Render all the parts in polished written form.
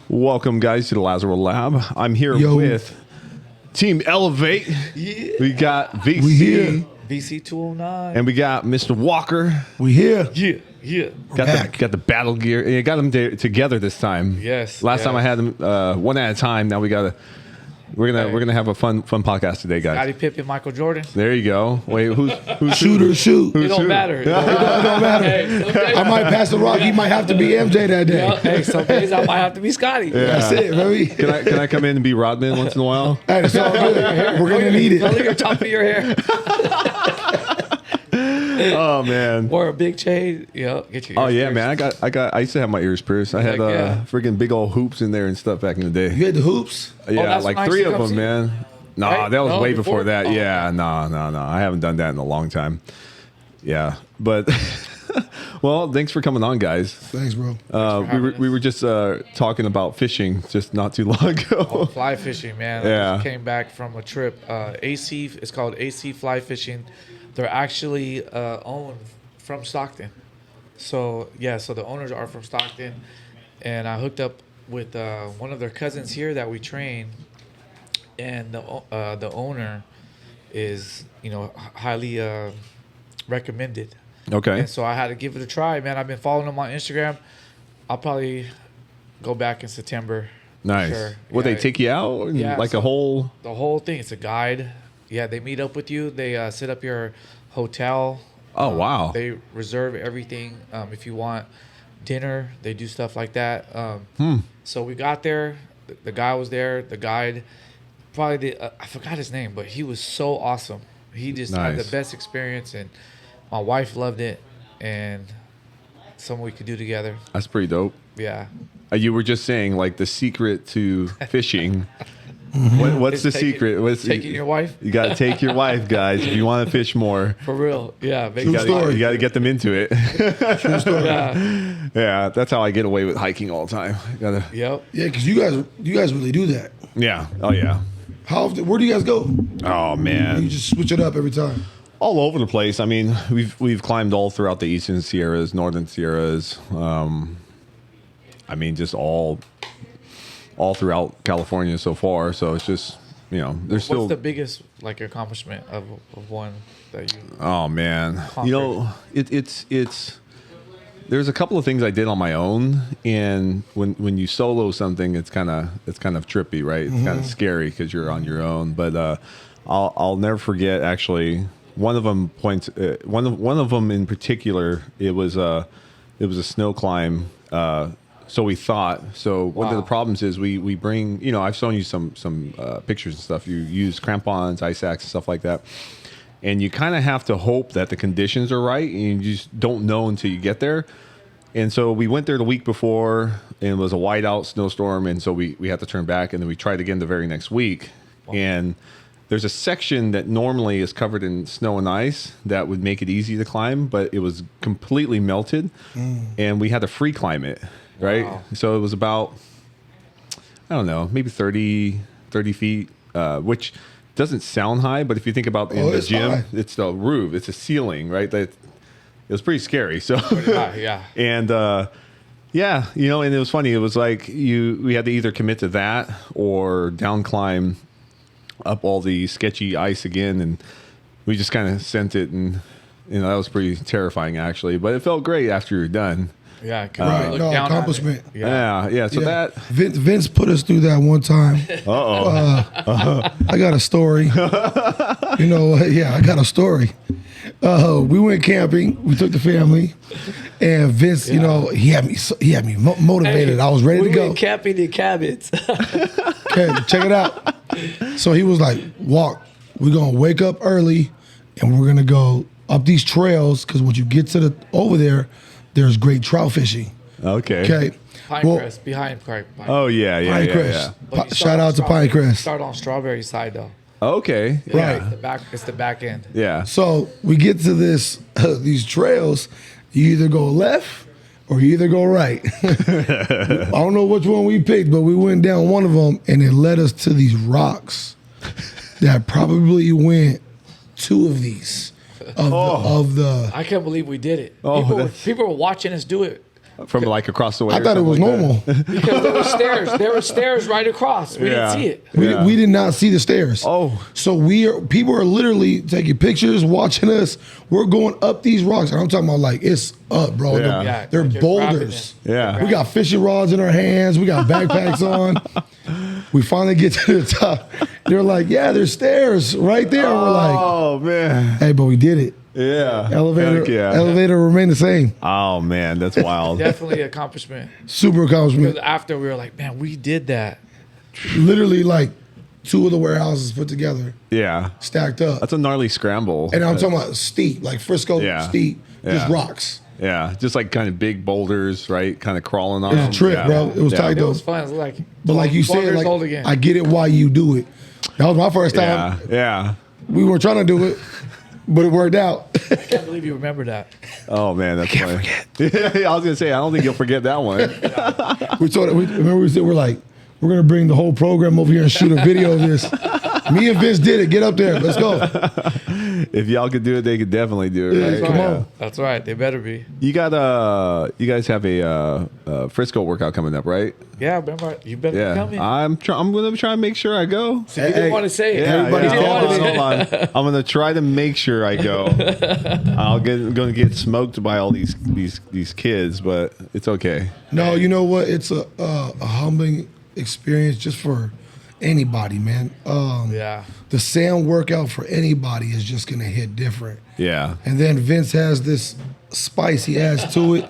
Welcome, guys, to the Lazaro Lab. I'm here with Team Elevate. Yeah. We got VC. We here. VC 209. And we got Mr. Walker. We here. Yeah. Got the battle gear. You got them together this time. Yes. Last time I had them one at a time. Now we're gonna have a fun podcast today, guys. Scottie Pippen, Michael Jordan. There you go. Wait, who's Shoot. It don't matter. It don't matter. Hey, I might pass the rock. He might have to be MJ that day. hey, some days I might have to be Scotty. Yeah. That's it, baby. Can I come in and be Rodman once in a while? Hey, it's all good. We're gonna need Color it. your top of your hair. Oh man. Or a big chain. Yeah, get your Oh ears yeah, pierced. man. I used to have my ears pierced. I had Heck yeah. freaking big old hoops in there and stuff back in the day. You had the hoops. Yeah, that's like when I 3 used to of come them, see man. No, Right? that was No, way before before? that. Oh, Yeah, no. I haven't done that in a long time. Yeah, but well, thanks for coming on, guys. Thanks, bro. We were just talking about fishing just not too long ago. Fly fishing, man. Yeah. I just came back from a trip. AC, it's called AC Fly Fishing. They're actually owned from Stockton. So the owners are from Stockton, and I hooked up with one of their cousins here that we train, and the owner is highly recommended. Okay. And so I had to give it a try, man. I've been following them on Instagram. I'll probably go back in September. Nice. Sure. Would Yeah. they take you out? And Yeah, like so- a whole. The whole thing. It's a guide. Yeah, they meet up with you. They set up your hotel. Oh, wow. They reserve everything. If you want dinner, they do stuff like that. So we got there. The guy was there. The guide, probably I forgot his name, but he was so awesome. He just had Nice. the best experience, and my wife loved it, and something we could do together. That's pretty dope. Yeah. You were just saying like the secret to fishing. What's the secret? Taking your wife? You got to take your wife, guys, if you want to fish more. For real. Yeah. True story. You got to get them into it. True story. Yeah. Yeah, that's how I get away with hiking all the time. Gotta. Yep. Yeah, because you guys really do that. Yeah. Oh yeah. How often? Where do you guys go? Oh man. You just switch it up every time. All over the place. I mean, we've climbed all throughout the Eastern Sierras, Northern Sierras. I mean, just all throughout California so far. So it's just there's still. What's the biggest accomplishment of one that you? Oh man, conquered? it's. There's a couple of things I did on my own, and when you solo something, it's kind of trippy, right? It's kind of scary because you're on your own. But I'll never forget actually. One of them one of them in particular. It was a snow climb. So we thought. So one of the problems is we bring. I've shown you some pictures and stuff. You use crampons, ice axe, and stuff like that. And you kind of have to hope that the conditions are right, and you just don't know until you get there. And so we went there the week before, and it was a whiteout snowstorm, and so we had to turn back, and then we tried again the very next week. Wow. And there's a section that normally is covered in snow and ice that would make it easy to climb, but it was completely melted, and we had to free climb it, right? Wow. So it was about, I don't know, maybe 30 feet, which doesn't sound high, but if you think about in the gym, high. it's the roof, it's a ceiling, right? It was pretty scary. So Yeah. and and it was funny. It was like we had to either commit to that or down climb up all the sketchy ice again, and we just kind of sent it, and that was pretty terrifying actually, but it felt great after you're done. Yeah. Right. Look No, down on it. accomplishment. Yeah. So that. Vince put us through that one time. I got a story. Yeah, I got a story. We went camping. We took the family, and Vince, he had me motivated. Hey, I was ready to we go. went camping in cabins. Okay, check it out. So he was like, "Walk. We're gonna wake up early, and we're gonna go up these trails because once you get to over there, there's great trout fishing." Okay. Okay. Pinecrest, behind Pinecrest. Oh yeah. Pinecrest. But you Shout start on out to Strawberry- Pinecrest. Start on Strawberry side though. Okay. Right. It's the back end. Yeah. So we get to these trails. You either go left or you either go right. I don't know which one we picked, but we went down one of them, and it led us to these rocks that probably went 2 of these of the. I can't believe we did it. Oh, People were watching us do it from like across the way. I thought it was normal. because there were stairs. There were stairs right across. We Yeah. didn't see it. We did not see the stairs. Oh. So people are literally taking pictures, watching us. We're going up these rocks. And I'm talking about like it's up, bro. Yeah. Yeah, They're like you're boulders. grabbing it. Yeah. We got fishing rods in our hands. We got backpacks on. We finally get to the top. They're like, yeah, there's stairs right there. And we're like, Oh man. hey, but we did it. Yeah. Elevator, Heck yeah. elevator remained the same. Oh man, that's wild. Definitely accomplishment. Super accomplishment. Because after we were like, man, we did that. Literally like 2 of the warehouses put together, Yeah. stacked up. That's a gnarly scramble. And I'm talking about steep, like Frisco Yeah. steep, just Yeah. rocks. Yeah, just like kind of big boulders, right? Kind of crawling on It was them. a trip, Yeah. bro. It was Yeah. tight It though. was fun. It was like, But like you 12 said, years old like again. I get it why you do it. That was my first Yeah, time. yeah. We weren't trying to do it, but it worked out. I can't believe you remember that. Oh man, that's funny. Yeah, I was gonna say, I don't think you'll forget that one. We're like, we're gonna bring the whole program over here and shoot a video of this. Me and Vince did it. Get up there. Let's go. If y'all could do it, they could definitely do it. Yeah, Right? come Yeah. on. That's right. They better be. You got you guys have a Frisco workout coming up, right? Yeah, remember, you better be Yeah, coming. I'm gonna try and make sure I go. So you didn't want to say it. Yeah, Everybody's You didn't want to hold say on, it. hold on. I'm gonna try to make sure I go. Gonna get smoked by all these kids, but it's okay. No, you know what? It's a humbling experience just for anybody, man. Yeah. The sand workout for anybody is just gonna hit different. Yeah, And then Vince has this spice he adds to it.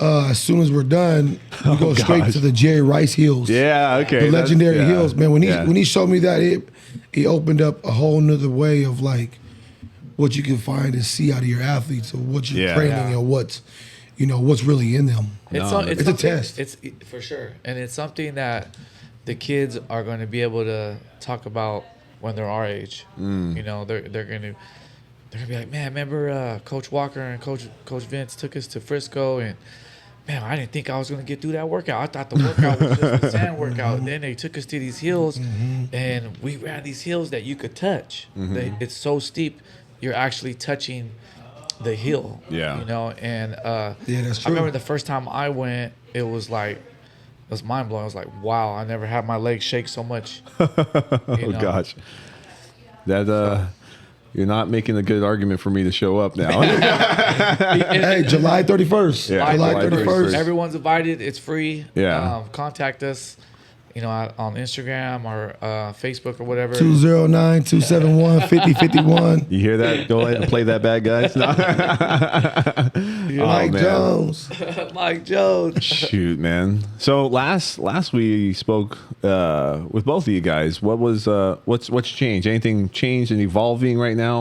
As soon as we're done, we go straight gosh. to the Jerry Rice Hills. yeah, okay. The legendary yeah, hills, man. When yeah. he showed me that, it opened up a whole nother way of like what you can find and see out of your athletes, or what you're Yeah. training, Yeah. and what's really in them. It's, No, it's it's a something- test. It's for sure, and it's something that the kids are going to be able to talk about when they're our age. You know, they're going to be like, man, remember Coach Walker and Coach Vince took us to Frisco, and man, I didn't think I was going to get through that workout. I thought the workout was just the sand workout. And then they took us to these hills, and we ran these hills that you could touch. It's so steep, you're actually touching the hill. Yeah. You know, and Yeah, that's I true. remember the first time I went, it was mind blowing. I was like, wow, I never had my legs shake so much. Oh gosh, that you're not making a good argument for me to show up now. Hey, July 31st. Yeah, July July 31st. Everyone's invited. It's free. Yeah. Contact us, on Instagram or Facebook or whatever. 209-271-5051. You hear that? Go ahead and play that bad, guys. No. Mike man. Jones. Mike Jones. Shoot, man. So last we spoke with both of you guys. What was what's changed? Anything changed and evolving right now?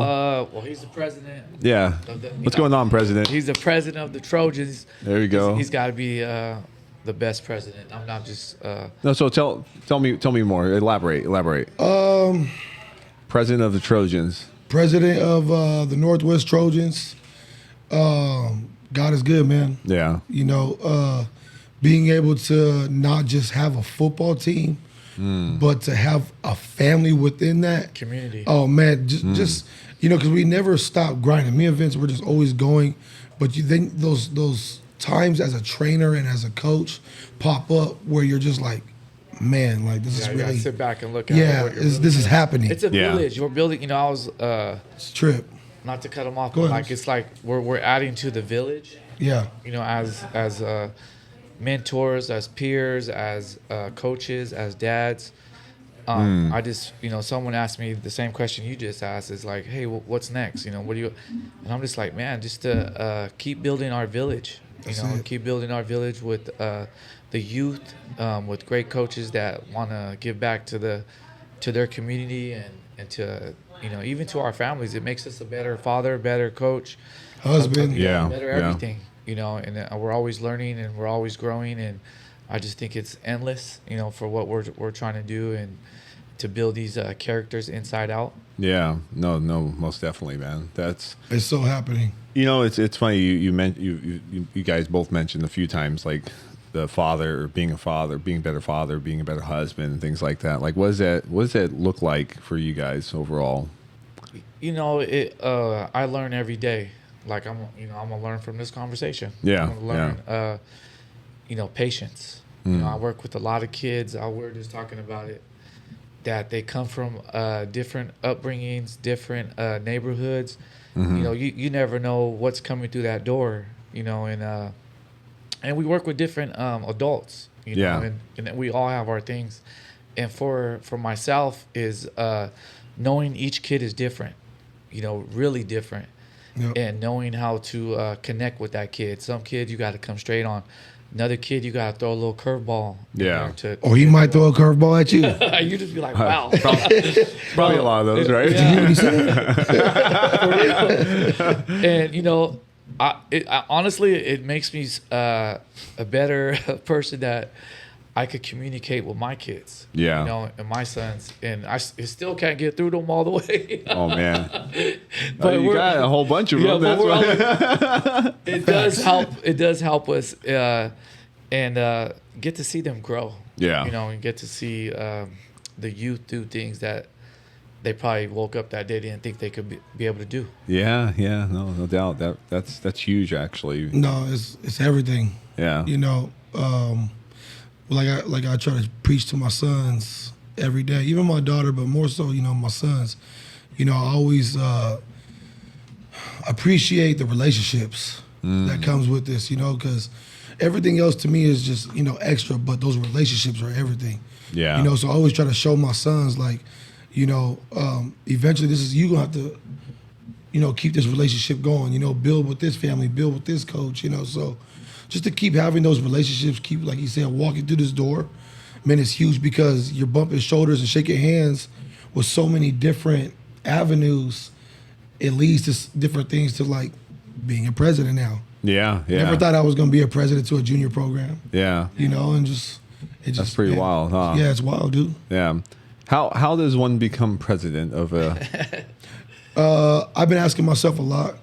Well, he's the president. Yeah. What's going on, President? He's the president of the Trojans. There you go. He's got to be the best president. I'm not just. No, so tell me more. Elaborate. President of the Trojans. President of the Northwest Trojans. God is good, man. Yeah. You know, being able to not just have a football team, but to have a family within that Community. Oh man, just because we never stop grinding. Me and Vince were just always going, but you think those times as a trainer and as a coach pop up where you're just like, man, like this is You gotta really sit back and look at yeah, what you're this building. is happening. It's a Yeah. village. You're building. I was It's a trip. not to cut him off, Go but ahead. like it's like we're adding to the village. Yeah, As mentors, as peers, as coaches, as dads. I just, someone asked me the same question you just asked. Is like, hey, what's next? What do you? And I'm just like, man, just to keep building our village. That's it. Keep building our village with the youth, with great coaches that want to give back to their community and to even to our families. It makes us a better father, better coach, husband. Yeah. better yeah. everything. And we're always learning and we're always growing, and I just think it's endless. For what we're trying to do and to build these characters inside out. Yeah. No, most definitely, man. That's It's so happening. it's funny you guys both mentioned a few times like the father, being a better father, being a better husband, and things like that. Like what does that look like for you guys overall? I learn every day. Like I'm gonna learn from this conversation. Yeah, I'm gonna learn, patience. I work with a lot of kids. We're just talking about it. That they come from different upbringings, different neighborhoods. You never know what's coming through that door. And we work with different adults. And we all have our things. And for myself is knowing each kid is different. Really different. Yep. And knowing how to connect with that kid. Some kids you got to come straight on. Another kid, you got to throw a little curveball. Or he might throw a curveball at you. You just be like, wow. Probably a lot of those, right? Yeah. And, honestly, it makes me a better person that I could communicate with my kids. Yeah. And my sons. And I still can't get through them all the way. Oh, man. But you got a whole bunch of them. That's why. It does help. It does help us and get to see them grow. Yeah. And get to see the youth do things that they probably woke up that day didn't think they could be able to do. Yeah. No doubt. That's huge, actually. No, it's everything. Yeah. Like I try to preach to my sons every day, even my daughter, but more so, my sons. I always appreciate the relationships that comes with this, because everything else to me is just, extra, but those relationships are everything. Yeah. So I always try to show my sons, like, eventually you gonna have to, keep this relationship going, build with this family, build with this coach, so just to keep having those relationships, keep, like you said, walking through this door, man, it's huge because you're bumping shoulders and shaking hands with so many different avenues. It leads to different things to, like, being a president now. Yeah. Never thought I was going to be a president to a junior program. Yeah. And that's pretty wild, huh? Yeah, it's wild, dude. Yeah. How does one become president of a... I've been asking myself a lot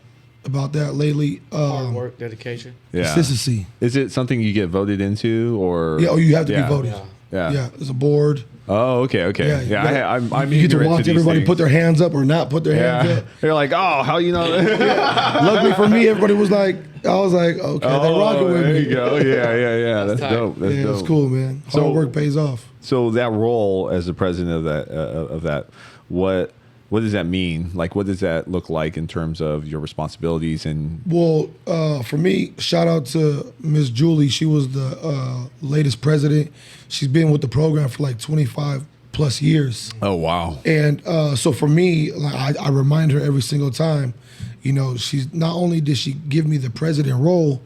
about that lately. Hard work, dedication. Yeah. Consistency. Is it something you get voted into, or... Yeah, you have to be voted. Yeah. There's a board. Oh, okay. Yeah, I'm you get to watch everybody things. put their hands up or not put their hands up. They're like, oh, how you know? Luckily for me, everybody was like, I was like, okay, they're rocking with me. There you go. Yeah. That's dope. That's dope. It's cool, man. Hard work pays off. So that role as the president of that, what does that mean? Like, what does that look like in terms of your responsibilities? And well, for me, shout out to Miss Julie. She was the latest president. She's been with the program for like 25 plus years. Oh, wow. And so for me, like, I remind her every single time, she's not only did she give me the president role,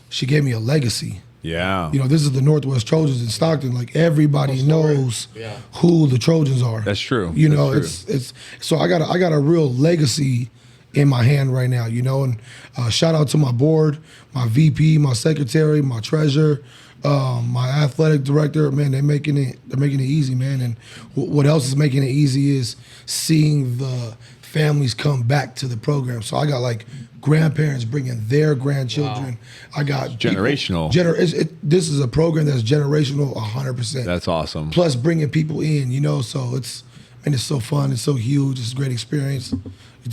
she gave me a legacy. Yeah. This is the Northwest Trojans in Stockton. Like, everybody knows who the Trojans are. That's true. It's so I got a real legacy in my hand right now, and shout out to my board, my VP, my secretary, my treasurer, my athletic director. Man, they're making it easy, man. And what else is making it easy is seeing the families come back to the program. So I got like grandparents bringing their grandchildren. Wow. I got generational. This is a program that's generational 100%. That's awesome. Plus bringing people in, so it's so fun. It's so huge. It's a great experience.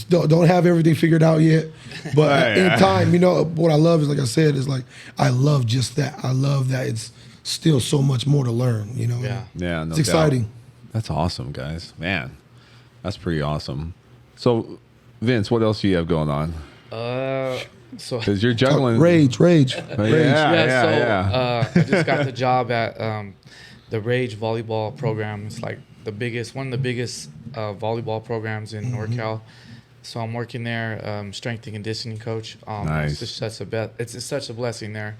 Don't have everything figured out yet, but in time, what I love is, like I said, is like I love just that. I love that it's still so much more to learn. Yeah, no it's exciting. Doubt. That's awesome, guys. Man, that's pretty awesome. So, Vince, what else do you have going on? So because you're juggling Rage. I just got the job at the Rage volleyball program. It's like one of the biggest volleyball programs in NorCal. So I'm working there, strength and conditioning coach. Nice. It's such a blessing there,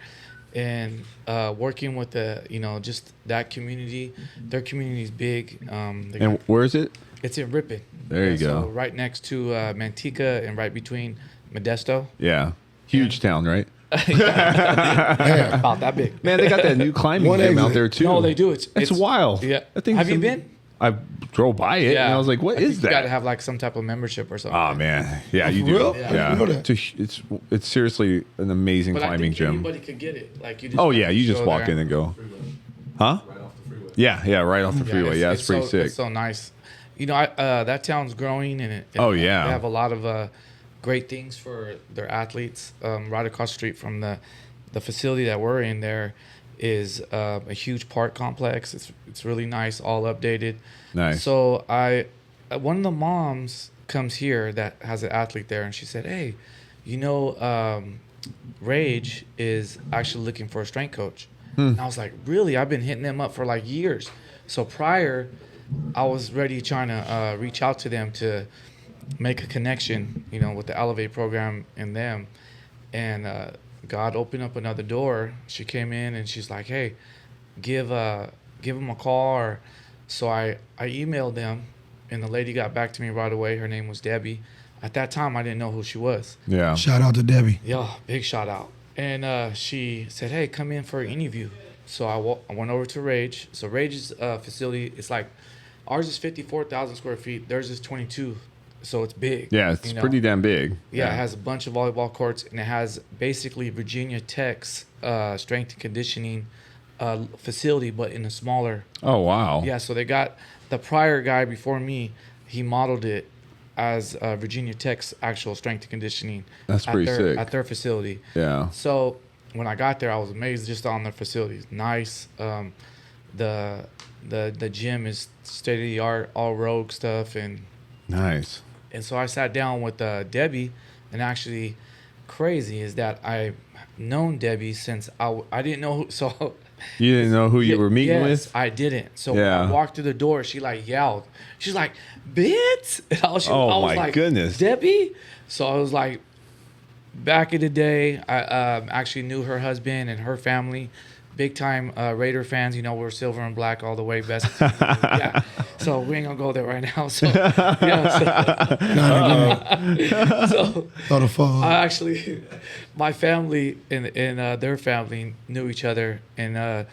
and working with just that community. Their community is big. And where is it? It's in Ripon. There you go. So right next to Manteca and right between Modesto. Yeah. Huge town, right? Yeah, about that big. Man, they got that new climbing gym out there too. No, they do. It's wild. Yeah. Have you been? I drove by it and I was like, "What is that?" You got to have like some type of membership or something. Oh man, yeah, you do. Real? Yeah, it's seriously an amazing climbing gym. Anybody could get it. Like you. You just walk in and go. Huh? Right off the freeway. Yeah, right off the freeway. Yeah, it's pretty sick. It's so nice. that town's growing, and Oh, yeah. they have a lot of great things for their athletes. Right across the street from the facility that we're in, there is a huge park complex. It's really nice, all updated. Nice. So one of the moms comes here that has an athlete there, and she said, "Hey, Rage is actually looking for a strength coach." And I was like, "Really? I've been hitting them up for like years." So prior, I was ready trying to reach out to them to make a connection, with the Elevate program and them. And God opened up another door. She came in and she's like, "Hey, give them a call." So I emailed them, and the lady got back to me right away. Her name was Debbie. At that time, I didn't know who she was. Yeah. Shout out to Debbie. Yeah, big shout out. And she said, "Hey, come in for an interview." So I went over to Rage. So Rage's facility, it's like, ours is 54,000 square feet. Theirs is 22. So it's big. Yeah, it's pretty damn big. Yeah, it has a bunch of volleyball courts, and it has basically Virginia Tech's strength and conditioning facility, but in a smaller. Oh, wow. Yeah, so they got the prior guy before me. He modeled it as Virginia Tech's actual strength and conditioning. That's pretty sick. At their facility. Yeah. So when I got there, I was amazed just on their facilities. Nice. The gym is state of the art, all Rogue stuff, and Nice. And so I sat down with Debbie, and actually, crazy is that I've known Debbie since I didn't know who, so. You didn't know who you were meeting yes, with? I didn't. So when I walked through the door, she like yelled. She's like, "Bitch!" And I was my like, goodness, Debbie. So I was like, back in the day, I actually knew her husband and her family. Big time Raider fans, we're silver and black all the way, best. Yeah, so we ain't gonna go there right now. So, I actually, my family and their family knew each other, and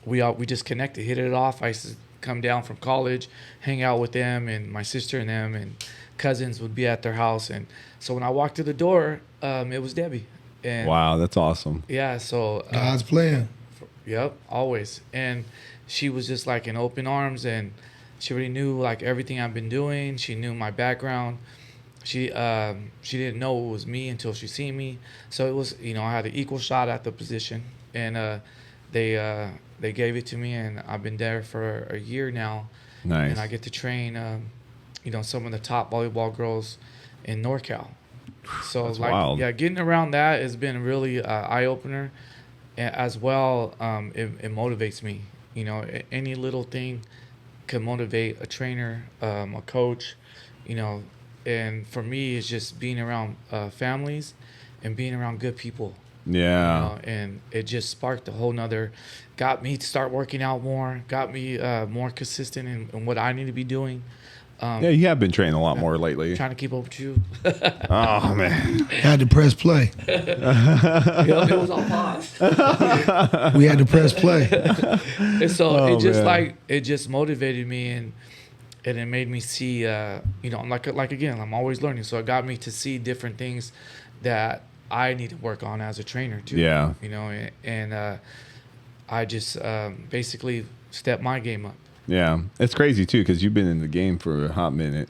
we just connected, hit it off. I used to come down from college, hang out with them, and my sister and them, and cousins would be at their house, and so when I walked through the door, it was Debbie. And wow, that's awesome. Yeah, so God's plan. Yep, always. And she was just like in open arms, and she already knew like everything I've been doing. She knew my background. She didn't know it was me until she seen me. So it was, I had an equal shot at the position, and they gave it to me, and I've been there for a year now. Nice. And I get to train, some of the top volleyball girls in NorCal. So that's wild. Yeah, getting around that has been really eye opener. As well, it motivates me. Any little thing can motivate a trainer, a coach, and for me, it's just being around families and being around good people. Yeah. And it just sparked a whole nother, got me to start working out more, got me more consistent in what I need to be doing. Yeah, you have been training a lot more lately. Trying to keep up with you. Oh, man. Had to press play. It was all pause. We had to press play. And so it just motivated me, and it made me see, like again, I'm always learning. So it got me to see different things that I need to work on as a trainer too. Yeah. And I just basically stepped my game up. Yeah, it's crazy too because you've been in the game for a hot minute.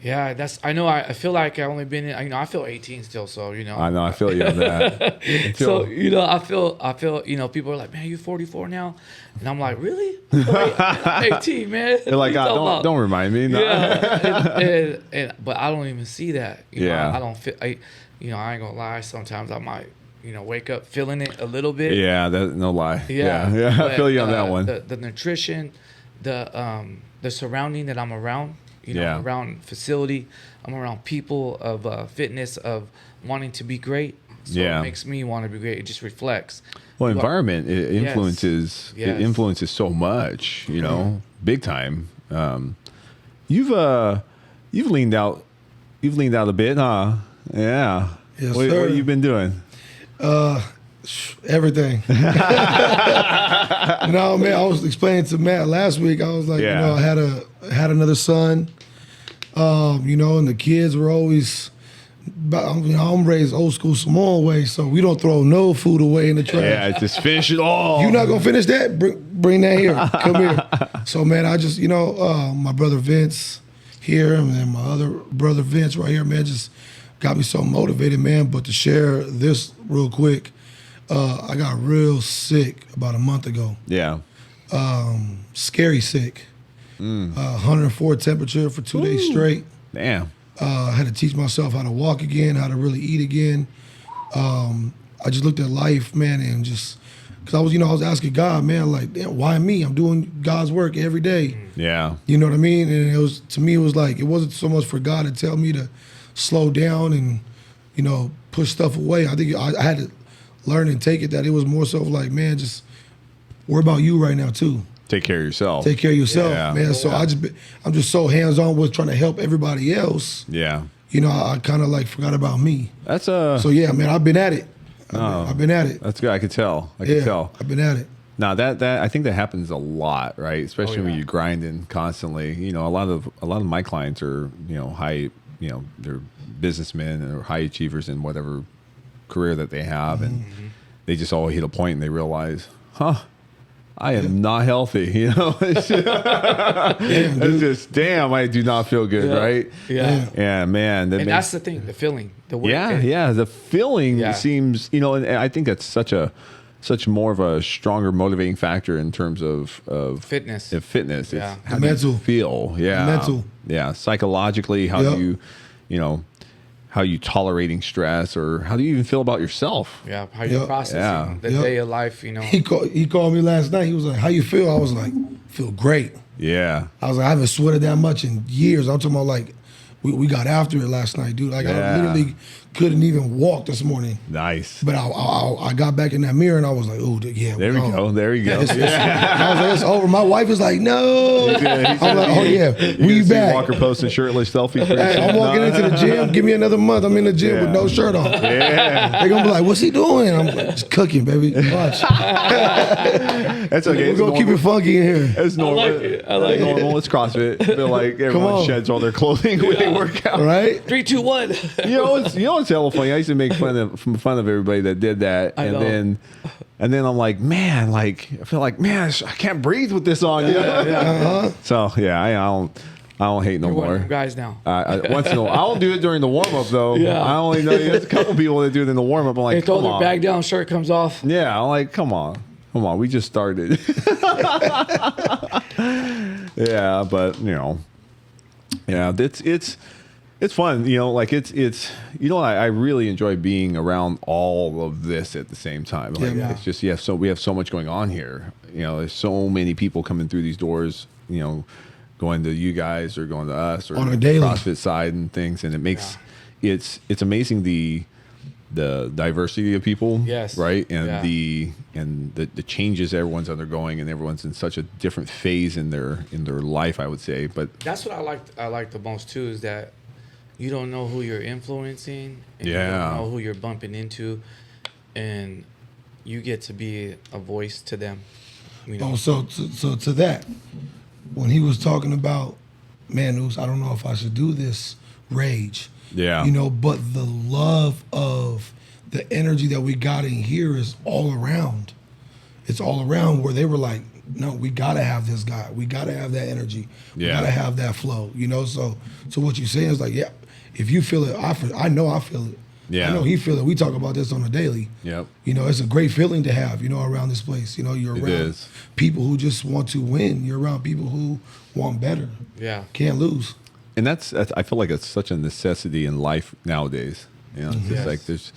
Yeah, I know. I feel like I only been in. I feel 18 still. So I know. I feel you on that. So I feel. People are like, "Man, you're 44 now," and I'm like, "Really? I'm 18, man." They're like, "Don't remind me." No. Yeah, but I don't even see that. I don't feel. I ain't gonna lie. Sometimes I might. Wake up feeling it a little bit. Yeah, no lie. Yeah. But, I feel you on that one. The nutrition, the surrounding that I'm around. I'm around facility. I'm around people of fitness, of wanting to be great. So it makes me want to be great. It just reflects. Well, environment it influences. Yes. It influences so much. Big time. You've leaned out. You've leaned out a bit, huh? Yeah. Yes, what sir. have you been doing? Everything. Man, I was explaining to Matt last week. I was like, I had another son. And the kids were always. I'm raised old school Samoan way, so we don't throw no food away in the trash. Yeah, just finish it all. You're not gonna finish that? Bring that here. Come here. So man, I just my brother Vince, here, and then my other brother Vince right here, man, just got me so motivated, man. But to share this real quick, I got real sick about a month ago. Yeah. Scary sick. 104 temperature for 2 days straight. Damn. I had to teach myself how to walk again, how to really eat again. I just looked at life, man, and just, because I was asking God, man, like, damn, why me? I'm doing God's work every day. Yeah. You know what I mean? And it was, to me, it was like, it wasn't so much for God to tell me to slow down and, push stuff away. I think I had to learn and take it that it was more so like, man, just worry about you right now too. Take care of yourself. Take care of yourself, Yeah. man. So I'm just so hands-on with trying to help everybody else. Yeah. I kind of like forgot about me. That's So yeah, man, I've been at it. I've been at it. That's good. I could tell. I could tell. I've been at it. Now that I think that happens a lot, right? Especially when you're grinding constantly. A lot of my clients are, high, they're businessmen or high achievers in whatever career that they have, and they just all hit a point and they realize, I am not healthy. It's just damn, I do not feel good, right? Yeah. Yeah, man. And that's the thing, the feeling, the work. Yeah. The feeling seems, and I think that's such more of a stronger motivating factor in terms of fitness. Fitness. Yeah. It's how The do you mental. feel. Yeah. The mental. Yeah. Psychologically, how do you, how you tolerating stress, or how do you even feel about yourself? Yeah, how you processing the day of life, He called me last night. He was like, how you feel? I was like, feel great. Yeah. I was like, I haven't sweated that much in years. I'm talking about like, we got after it last night, dude. Like I literally couldn't even walk this morning. Nice. But I got back in that mirror and I was like, oh, yeah. There we go. There you go. I was like, it's over. My wife was like, no. I'm like, oh, yeah. We back. Walker posting shirtless selfies. Hey, I'm walking into the gym. Give me another month. I'm in the gym with no shirt on. Yeah. They're going to be like, what's he doing? I'm like, just cooking, baby. Watch. That's okay. We're going to keep it funky in here. It's normal. I like it. Normal. It's CrossFit. I feel like everyone sheds all their clothing when they work out. Right? 3, 2, 1. It's hella funny. I used to make fun of everybody that did that, and then I'm like, man, like I feel like, man, I can't breathe with this on. So yeah, I don't hate no You're one of more. them guys now. Once in a while, I don't do it during the warm up though. Yeah. I only know there's a couple people that do it in the warm up. I'm like, They throw come their on. bag down, shirt comes off. Yeah, I'm like, come on, we just started. Yeah, but yeah, it's fun, like it's I really enjoy being around all of this at the same time. Like it's just we have so much going on here. There's so many people coming through these doors, going to you guys or going to us or on a the daily CrossFit side and things, and it makes it's amazing the diversity of people, Yes. right, and the changes everyone's undergoing, and everyone's in such a different phase in their life, I would say. But That's what I like the most too, is that you don't know who you're influencing, and you don't know who you're bumping into, and you get to be a voice to them. So to that, when he was talking about, man, I don't know if I should do this, rage. yeah, But the love of the energy that we got in here is all around. It's all around, where they were like, no, we gotta have this guy. We gotta have that energy. We gotta have that flow. So what you're saying is like, yeah, if you feel it, I know I feel it. Yeah. I know he feel it. We talk about this on a daily. Yep. It's a great feeling to have, around this place. You're It around is. people who just want to win. You're around people who want better. Yeah. Can't lose. And that's I feel like it's such a necessity in life nowadays. It's just like there's,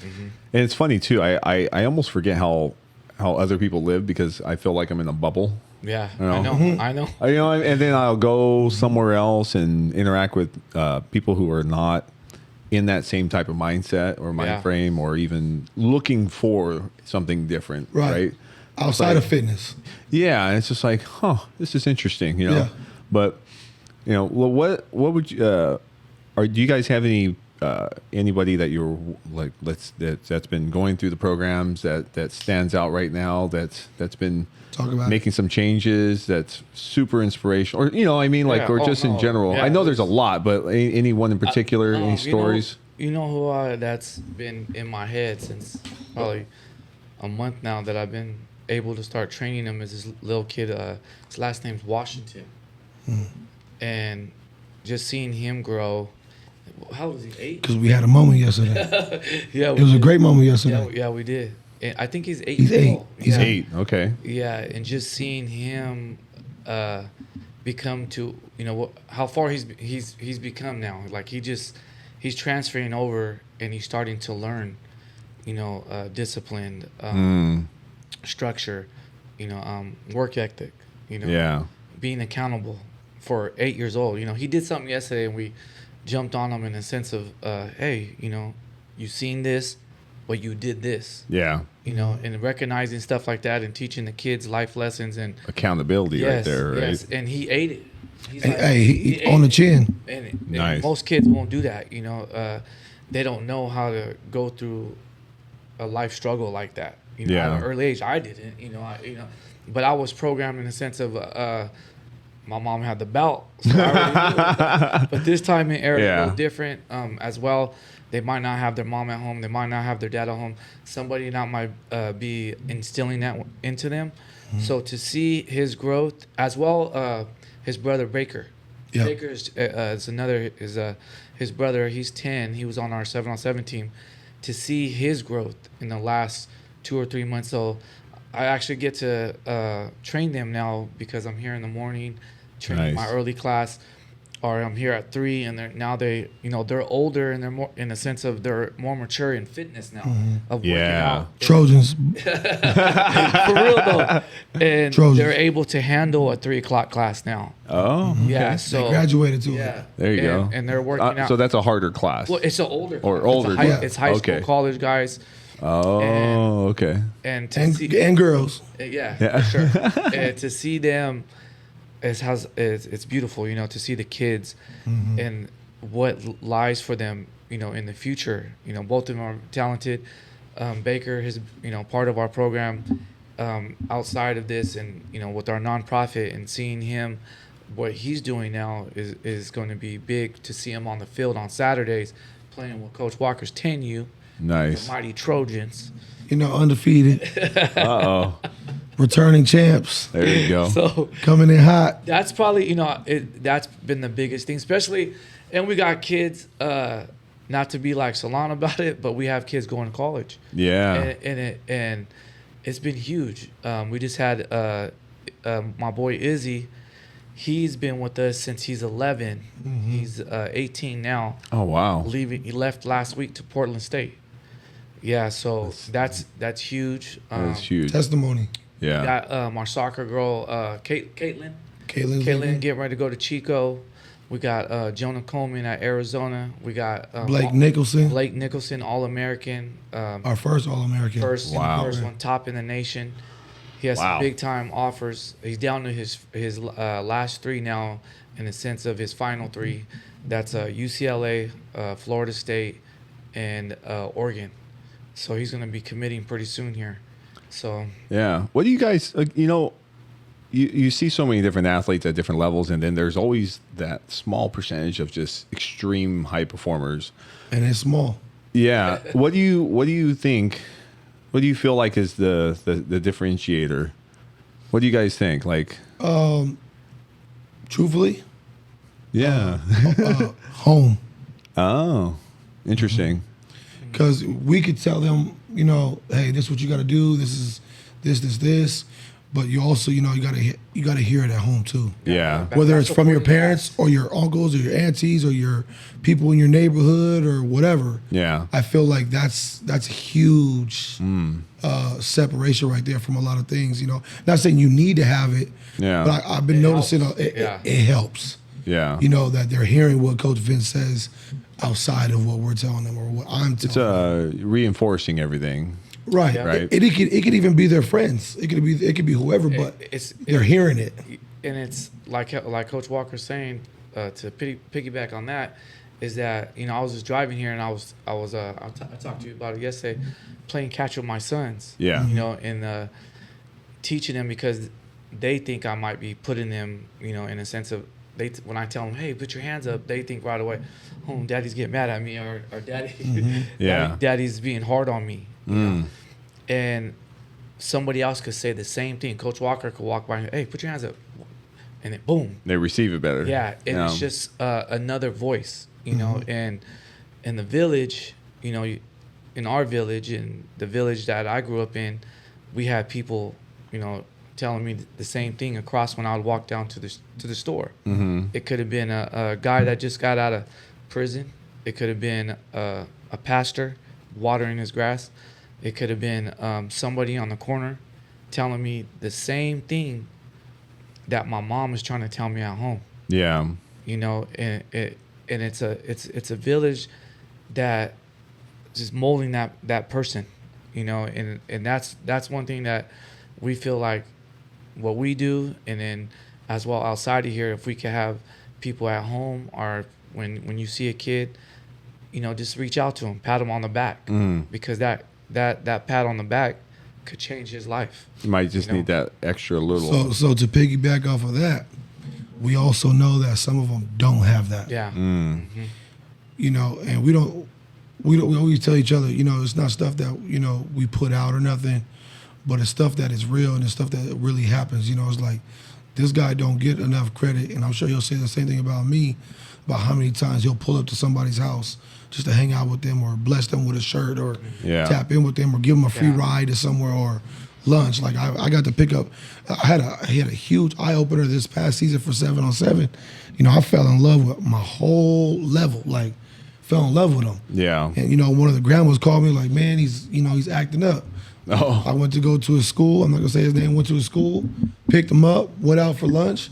and it's funny too. I almost forget how other people live, because I feel like I'm in a bubble. Yeah, I know. I know. And then I'll go somewhere else and interact with people who are not in that same type of mindset or mind frame, or even looking for something different, right? Outside of fitness. Yeah, and it's just like, this is interesting, Yeah. But what would you? Do you guys have any anybody that you're like that's been going through the programs that stands out right now, that's been Talk about making some changes, that's super inspirational, or or just in general? Yeah. I know there's a lot, but anyone in particular, any stories? Who that's been in my head since probably a month now, that I've been able to start training him, is this little kid. His last name's Washington. And just seeing him grow. How old was he? 8? Because we had a moment yesterday. Yeah, It was a great moment yesterday. Yeah, we did. And I think he's 8. He's years 8. old. He's yeah. 8. Okay. Yeah, and just seeing him become to how far he's become now. Like he's transferring over and he's starting to learn, discipline, structure, work ethic, Yeah. being accountable for 8 years old. He did something yesterday and we jumped on him in a sense of, hey, you seen this, but you did this. Yeah. And recognizing stuff like that and teaching the kids life lessons and Accountability right there, right? Yes, and he ate it. He's And, like, hey, he ate on the it. chin. And Nice. most kids won't do that. They don't know how to go through a life struggle like that. Yeah. At an early age, I didn't. But I was programmed in the sense of my mom had the belt, so I already knew. But this time in era is a little different as well. They might not have their mom at home. They might not have their dad at home. Somebody not might be instilling that into them. Mm-hmm. So to see his growth as well, his brother Baker. Yep. Baker is his brother. He's 10. He was on our 7-on-7 team. To see his growth in the last 2 or 3 months, so I actually get to train them now because I'm here in the morning, training my early class. Or I'm here at 3, and they're older and they're more in the sense of they're more mature in fitness now of working out. Trojans. For real though, and Trojans. they're able to handle a 3 o'clock class now. Oh. Yeah, so They graduated to yeah, it. There you go. And they're working out. So that's a harder class. Well, it's an older Or class. older class. It's high school, Okay. college guys, Oh, okay. and to And, see and girls. yeah, for sure. And to see them, it's beautiful, to see the kids and what lies for them, in the future. Both of them are talented. Baker is, part of our program outside of this, and with our nonprofit, and seeing him, what he's doing now is going to be big. To see him on the field on Saturdays, playing with Coach Walker's 10U, Nice. the mighty Trojans. Undefeated. Uh-oh. Returning champs. There you go. So Coming in hot. that's probably that's been the biggest thing, especially, and we got kids. Not to be like Salon about it, but we have kids going to college. Yeah. And it's been huge. We just had my boy Izzy. He's been with us since he's 11. He's 18 now. Oh, wow. He left last week to Portland State. Yeah, so that's huge. That's huge. Testimony. Yeah. Got our soccer girl, Caitlin Caitlin's getting ready to go to Chico. We got Jonah Coleman at Arizona. We got Blake Nicholson. Blake Nicholson, All-American. Our first All-American. First Wow. one, top in the nation. He has some big time offers. He's down to his last 3 now, in the sense of his final 3. That's UCLA, Florida State, and Oregon. So he's going to be committing pretty soon here. So Yeah. What do you guys, you see so many different athletes at different levels, and then there's always that small percentage of just extreme high performers. And it's small. Yeah. What do you think? What do you feel like is the differentiator? What do you guys think? Like, Truthfully, yeah. home. Oh, interesting. Because we could tell them, hey, this is what you got to do. This is this. But you also, you gotta hear it at home too. Yeah. Whether it's from your parents or your uncles or your aunties or your people in your neighborhood or whatever. Yeah. I feel like that's a huge separation right there from a lot of things. Not saying you need to have it. Yeah. But I've been noticing Yeah. it helps. Yeah. That they're hearing what Coach Vince says outside of what we're telling them or what I'm telling them. It's reinforcing everything. Right. Yeah. Right. It could even be their friends. It could be whoever, but they're hearing it. And it's like Coach Walker's saying, to piggyback on that, is that I was just driving here and I talked to you about it yesterday, playing catch with my sons. Yeah. And teaching them, because they think I might be putting them, in a sense of when I tell them, hey, put your hands up, they think right away, oh, daddy's getting mad at me, or daddy, Yeah. daddy's being hard on me. You know? And somebody else could say the same thing. Coach Walker could walk by and, hey, put your hands up. and then boom, They receive it better. yeah, and it's just another voice, you know. And in the village, you know, in our village, in the village that I grew up in, we had people, you know, telling me the same thing across when I would walk down to the store. It could have been a guy that just got out of prison. It could have been a pastor watering his grass. It could have been somebody on the corner telling me the same thing that my mom was trying to tell me at home. Yeah. You know, and it's a village that is molding that person, you know, and that's one thing that we feel like what we do, and then as well outside of here, if we could have people at home, or when you see a kid, you know, just reach out to him, pat him on the back, because that pat on the back could change his life. You might just need that extra little. So to piggyback off of that, we also know that some of them don't have that. Yeah. You know, and we always tell each other, you know, it's not stuff that, you know, we put out or nothing, but it's stuff that is real and it's stuff that really happens. You know, it's like, this guy don't get enough credit, and I'm sure he'll say the same thing about me, about how many times he'll pull up to somebody's house just to hang out with them or bless them with a shirt or tap in with them or give them a free ride to somewhere or lunch. Like I got to pick up, I had a huge eye opener this past season for 7-on-7. You know, I fell in love with my whole level, like fell in love with him. Yeah. And you know, one of the grandmas called me like, man, he's acting up. Oh. I went to go to his school. I'm not gonna say his name. Went to his school, picked him up, went out for lunch.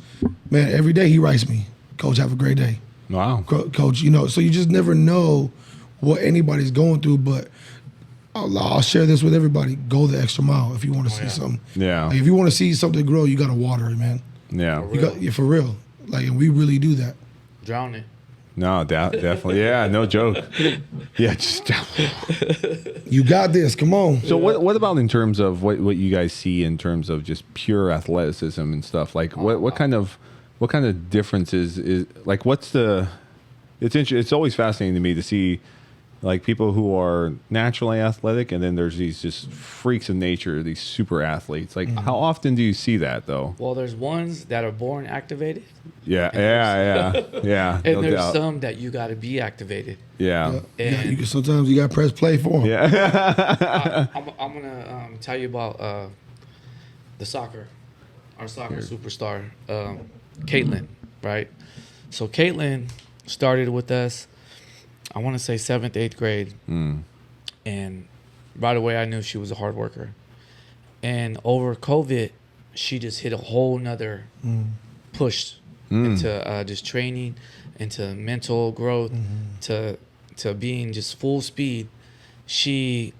Man, every day he writes me, Coach, have a great day. Wow. Coach, you know, so you just never know what anybody's going through, but I'll share this with everybody. Go the extra mile if you want to see something. Yeah. Like, if you want to see something grow, you got to water it, man. Yeah. For real. Like, and we really do that. Drown it. No, definitely. Yeah, no joke. Yeah, just. You got this. Come on. So what about in terms of what you guys see in terms of just pure athleticism and stuff? Like what kind of differences is like? What's the? It's always fascinating to me to see like people who are naturally athletic, and then there's these just freaks of nature, these super athletes. Like how often do you see that though? Well, there's ones that are born activated. Yeah. And No there's doubt. some that you got to be activated. Yeah. And Sometimes you got to press play for them. Yeah. I'm gonna tell you about our soccer superstar, Caitlin, right? So Caitlin started with us, I want to say 7th, 8th grade. And right away I knew she was a hard worker. And over COVID, she just hit a whole nother push into just training, into mental growth, to being just full speed. She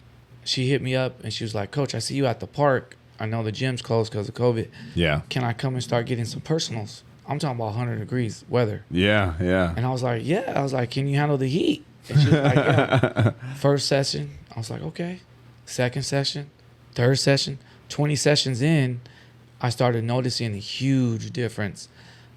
hit me up and she was like, Coach, I see you at the park. I know the gym's closed because of COVID. Yeah. Can I come and start getting some personals? I'm talking about 100 degrees weather. Yeah. And I was like, yeah. I was like, can you handle the heat? And she was like, yeah. First session, I was like, okay. Second session, third session, 20 sessions in, I started noticing a huge difference.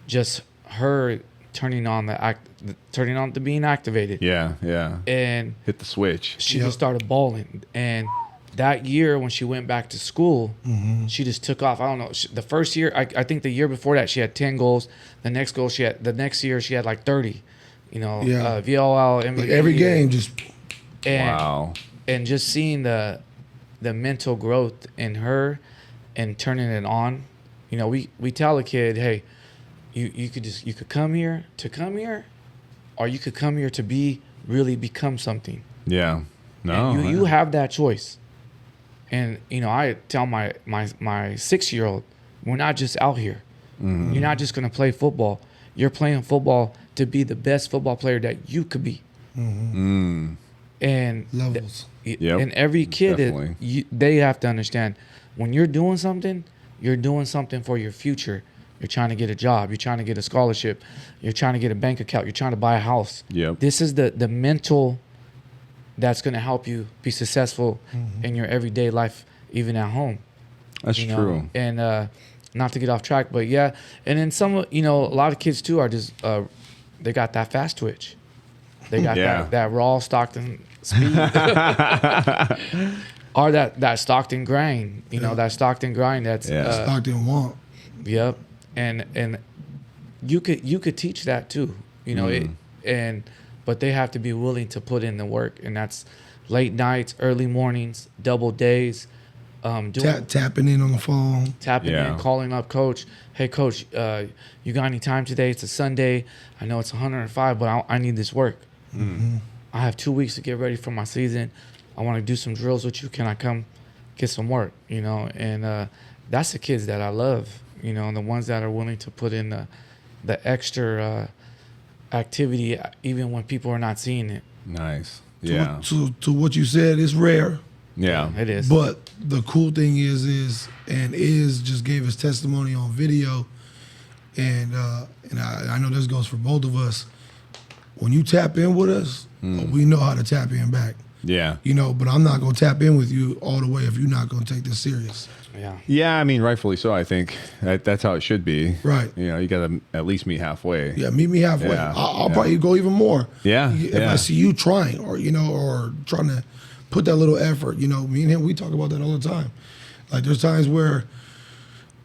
Just her turning on to being activated. Yeah. And Hit the switch. she just started bawling. And that year when she went back to school, she just took off. I don't know. The first year, I think the year before that, she had 10 goals. The next year she had like 30. You know, VOL, MVP. Like every game just. Wow. And just seeing the mental growth in her and turning it on. You know, we tell a kid, hey, you could come here, or you could come here to really become something. Yeah. No. And you have that choice. And you know, I tell my 6-year-old, we're not just out here. You're not just gonna play football. You're playing football to be the best football player that you could be. And levels. And every kid, they have to understand, when you're doing something for your future. You're trying to get a job. You're trying to get a scholarship. You're trying to get a bank account. You're trying to buy a house. Yep. This is the mental that's going to help you be successful in your everyday life, even at home. That's true. And not to get off track, but yeah. And then a lot of kids too are just, they got that fast twitch. They got that raw Stockton speed. Or that Stockton grind, that Stockton grind that's... Stockton want. Yep. And you could teach that too, you know, but they have to be willing to put in the work, and that's late nights, early mornings, double days, tapping in on the phone, in, calling up coach. Hey coach, you got any time today? It's a Sunday. I know it's 105, but I need this work. I have 2 weeks to get ready for my season. I want to do some drills with you. Can I come get some work? You know, and that's the kids that I love. You know, and the ones that are willing to put in the extra activity, even when people are not seeing it. Nice. Yeah. To what you said, it's rare. Yeah, it is. But the cool thing is just gave his testimony on video, and I know this goes for both of us. When you tap in with us, we know how to tap in back. Yeah. You know, but I'm not gonna tap in with you all the way if you're not gonna take this serious. Yeah. Yeah, I mean, rightfully so. I think that's how it should be. Right. You know, you got to at least meet halfway. Yeah, meet me halfway. Yeah. I'll probably go even more. Yeah. If I see you trying, or or trying to put that little effort. You know, me and him, we talk about that all the time. Like, there's times where,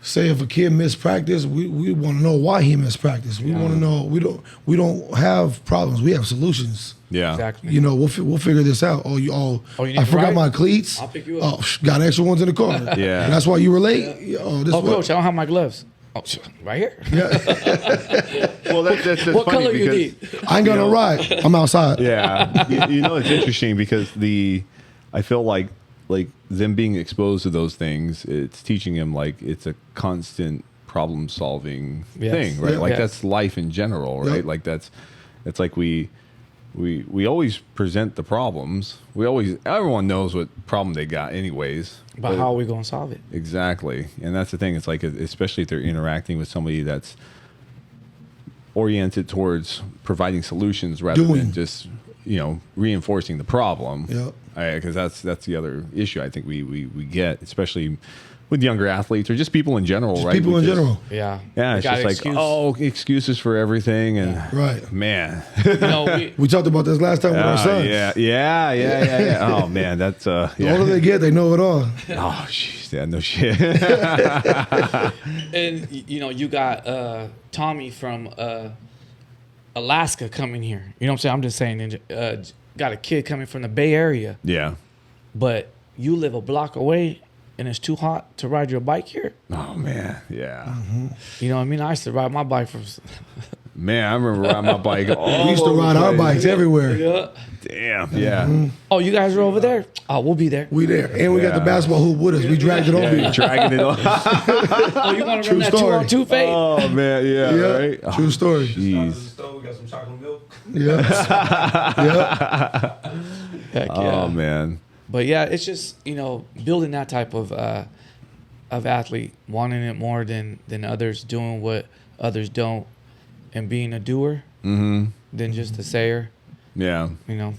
say, if a kid missed practice, we want to know why he missed practice. We want to know. We don't have problems. We have solutions. Yeah. Exactly. You know, we'll figure this out. you I need forgot right? my cleats. I'll pick you up. Oh, got extra ones in the car. Yeah. And that's why you were late. Oh, coach, I don't have my gloves. Oh, right here. Well, that's What funny color you because, need? I ain't gonna ride. I'm outside. Yeah. you know, it's interesting because I feel like them being exposed to those things, it's teaching them like it's a constant problem solving thing, right? Yeah. Like that's life in general, right? Yep. Like it's like we always present the problems. Everyone knows what problem they got anyways. But how are we gonna solve it? Exactly. And that's the thing. It's like, especially if they're interacting with somebody that's oriented towards providing solutions rather than just, reinforcing the problem. Yep. Because that's the other issue I think we get, especially with younger athletes or just people in general, right? People in general. Yeah. Yeah, it's just like, excuses for everything. And Right. man. We talked about this last time with our sons. Yeah. Oh, man, that's... The older they get, they know it all. Oh, jeez. Yeah, no shit. And, you got Tommy from Alaska coming here. You know what I'm saying? I'm just saying, got a kid coming from the Bay Area. Yeah. But you live a block away and it's too hot to ride your bike here. Oh, man. Yeah. Mm-hmm. You know what I mean? I used to ride my bike from... Man, I remember riding my bike all We used to ride our bikes everywhere. Yeah. Damn. Yeah. Mm-hmm. Oh, you guys are over there? Oh, we'll be there. We there. And we got the basketball hoop with us. We dragged it over. Yeah, dragging it on. Oh, you want to True run that story. 2-on-2 fade? Oh, man. Yeah. Yeah. Right. Oh, True story. jeez. We got some chocolate milk. Yeah. Yeah. Heck yeah. Oh, man. But yeah, it's just, building that type of athlete, wanting it more than others, doing what others don't, and being a doer than just a sayer. Yeah. Now,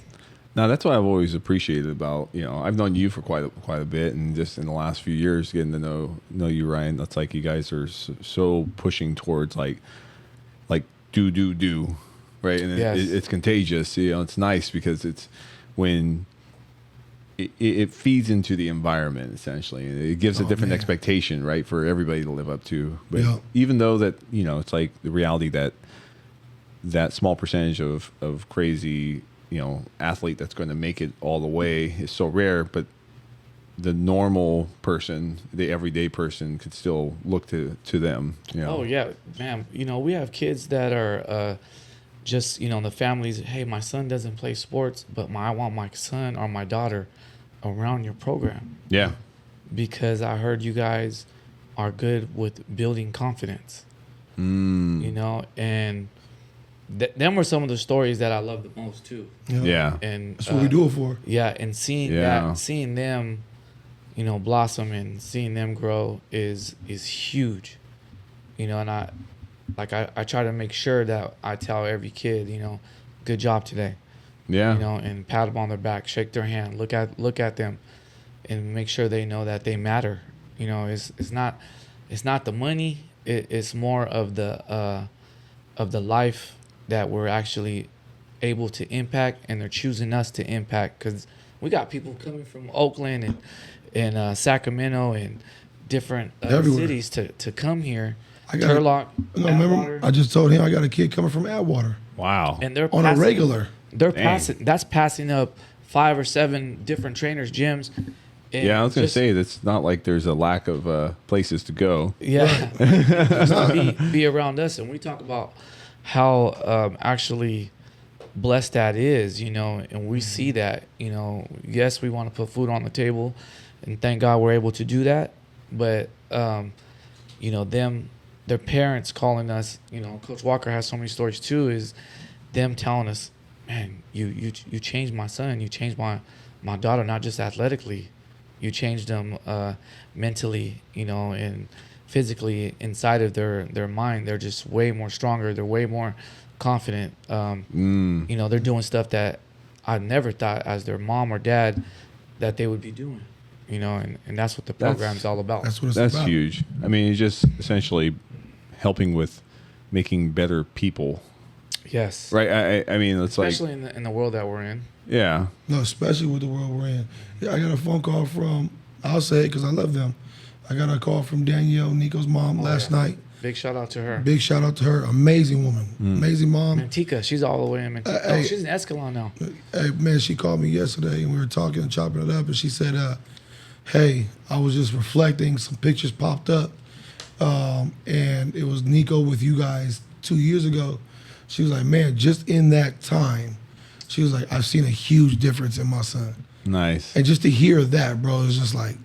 that's what I've always appreciated about, I've known you for quite a bit, and just in the last few years getting to know you, Ryan. That's like you guys are so pushing towards like do, right? And Yes. it's contagious. It's nice because it's when it feeds into the environment essentially. It gives a different expectation, right, for everybody to live up to. But even though that it's like the reality that small percentage of crazy athlete that's going to make it all the way is so rare, but the normal person, the everyday person, could still look to them. Oh yeah, man. We have kids that are just the families. Hey, my son doesn't play sports, but I want my son or my daughter around your program. Yeah. Because I heard you guys are good with building confidence. And them were some of the stories that I love the most too. Yeah. And That's what we do it for. Yeah, and seeing them, blossom and seeing them grow is huge. And I try to make sure that I tell every kid, good job today. Yeah. And pat them on their back, shake their hand, look at them, and make sure they know that they matter. It's not the money. It's more of the life that we're actually able to impact, and they're choosing us to impact, because we got people coming from Oakland and Sacramento and different cities to come here, I got Turlock. no, remember, Atwater. I just told him I got a kid coming from Atwater Wow. And they're on a passing- regular. They're Dang. passing. That's passing up 5 or 7 different trainers, gyms. And Yeah, I was going to just- say, it's not like there's a lack of places to go. Yeah, just to be around us, and we talk about how actually blessed that is, you know, and we see that, you know. Yes, we want to put food on the table, and thank God we're able to do that. But you know, their parents calling us, you know, Coach Walker has so many stories too. Is them telling us, man, you changed my son, you changed my daughter, not just athletically. You changed them mentally, you know, and physically inside of their mind. They're just way more stronger. They're way more confident. You know, they're doing stuff that I never thought as their mom or dad that they would be doing, you know, and that's what the program's all about. That's what it's That's about. huge. I mean, it's just essentially helping with making better people, Yes. right? I mean, it's Especially like, in the world that we're in. yeah. No, especially with the world we're in. Yeah, I got a phone call from, I'll say it because I love them. I got a call from Danielle, Nico's mom, last night. Big shout out to her. Big shout out to her. Amazing woman. Amazing mom. Manteca, she's all the way in Manteca. Hey. She's in Escalon now. Hey, man, she called me yesterday and we were talking and chopping it up. And she said, hey, I was just reflecting. Some pictures popped up. And it was Nico with you guys 2 years ago. She was like, man, just in that time, she was like, I've seen a huge difference in my son. Nice. And just to hear that, bro, is just like,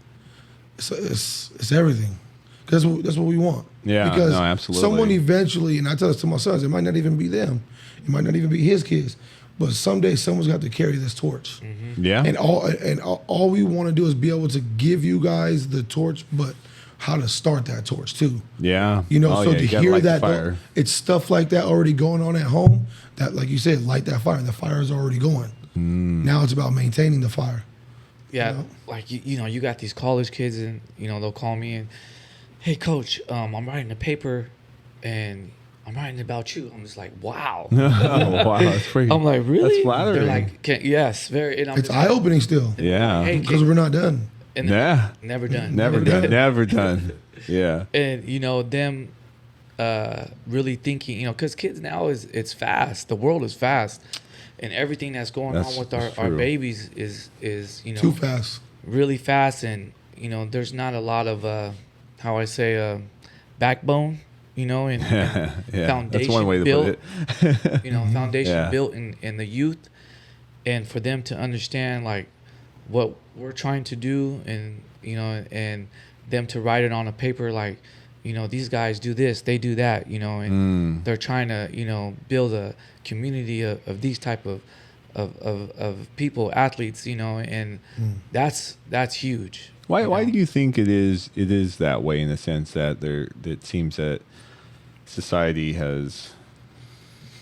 it's everything. Because that's what we want. Yeah, because no, absolutely. someone eventually, and I tell this to my sons, it might not even be them. It might not even be his kids. But someday someone's got to carry this torch. Yeah. And all we want to do is be able to give you guys the torch, but how to start that torch too. Yeah. You know, Oh, so yeah, to you gotta hear light the that, fire. it's stuff like that already going on at home that, like you said, light that fire. The fire is already going. Now it's about maintaining the fire. Yeah, You know? like you know, you got these college kids, and you know they'll call me and, hey, coach, I'm writing a paper, and I'm writing about you. I'm just like, wow. Oh, wow, that's pretty. I'm like, really? That's flattering. They're like, yes, very. And I'm It's just like, eye opening still Yeah. Hey, because we're not done. and Yeah. never done. Never Never done. done. Never done. Yeah. And you know them really thinking, you know, because kids now it's fast. The world is fast, and everything that's going That's- on with that's our true. babies is you know Too fast. really fast, and you know there's not a lot of how I say backbone, you know, and Yeah. foundation That's one way to built, put it. you know, foundation Yeah. built in the youth, and for them to understand like what we're trying to do, and you know, and them to write it on a paper like, you know, these guys do this, they do that, you know, and they're trying to, you know, build a community of these type of people, athletes, you know, and that's huge. Why do you think it is that way, in the sense that it seems that society has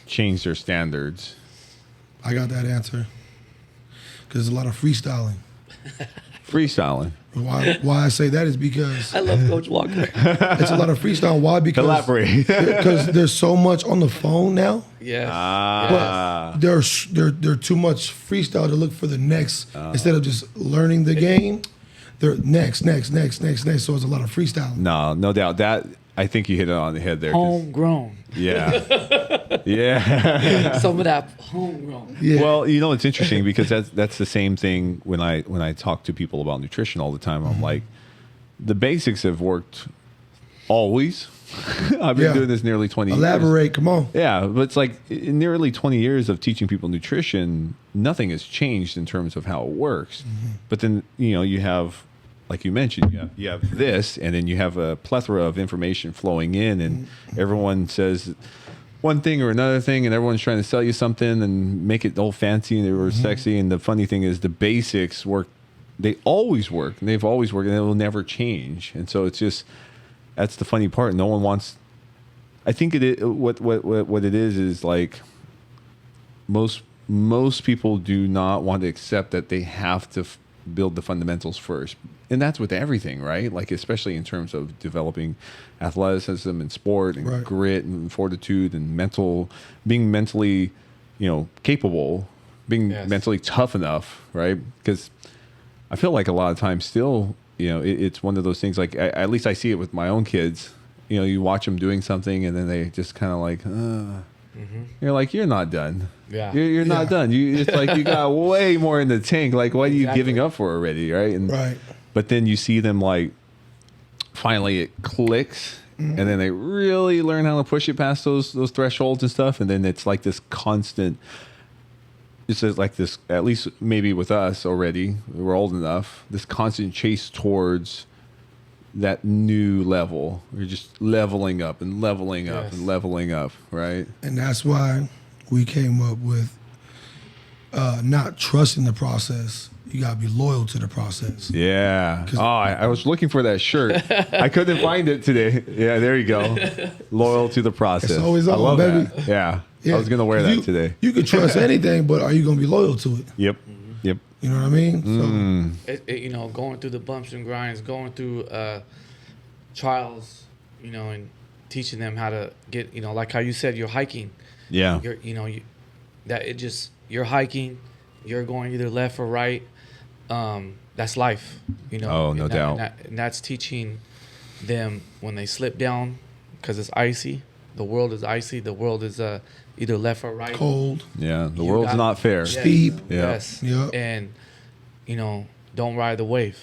changed their standards? I got that answer. Because there's a lot of freestyling. Freestyling. Why I say that is because I love Coach Walker. it's a lot of freestyle. Why? Because Elaborate. because there's so much on the phone now. Yes. But there's too much freestyle to look for the next instead of just learning the game. They're next. So it's a lot of freestyle. No doubt. That, I think you hit it on the head there. 'Cause- Homegrown. Yeah. Yeah. Some of that homegrown. Yeah. Well, you know, it's interesting because that's the same thing when I talk to people about nutrition all the time. I'm like, the basics have worked always. I've been Yeah. doing this nearly 20 years. Elaborate. Come on. Yeah, but it's like in nearly 20 years of teaching people nutrition, nothing has changed in terms of how it works. But then, you know, you have, like you mentioned, you have this, and then you have a plethora of information flowing in, and everyone says one thing or another thing, and everyone's trying to sell you something and make it all fancy and they were sexy. And the funny thing is, the basics work. They always work, and they've always worked, and they will never change. And so it's just, that's the funny part. No one wants. I think what it is like most people do not want to accept that they have to build the fundamentals first, and that's with everything, right? Like, especially in terms of developing athleticism and sport and Right. grit and fortitude and being mentally, you know, capable, being Yes. mentally tough enough, right? Because I feel like a lot of times still, you know, it's one of those things, like at least I see it with my own kids. you watch them doing something and then they just kind of like, you're like, you're not done. Yeah. You're not done. It's like you got way more in the tank. Like, what are you giving up for already, right? And Right. but then you see them like, finally it clicks, and then they really learn how to push it past those thresholds and stuff, and then it's like this constant. It's just like this, at least maybe with us already, we're old enough. This constant chase towards that new level. We're just leveling up and leveling up and leveling up, right? And that's why we came up with not trusting the process. You gotta be loyal to the process. Yeah. Oh, I was looking for that shirt. I couldn't find it today. Yeah, there you go. Loyal to the process. It's always I on, love baby. that. Yeah. I was gonna wear that today. You could trust anything, but are you gonna be loyal to it? Yep. Yep. You know what I mean? So, Going through the bumps and grinds, going through trials, and teaching them how to get, like how you said, you're hiking. Yeah. You're hiking, you're going either left or right. That's life, Oh, no doubt. And that's teaching them when they slip down, because it's icy. The world is icy. The world is either left or right. cold. Yeah. The world's not fair. Steep. Yeah. Yes. Yep. And don't ride the wave.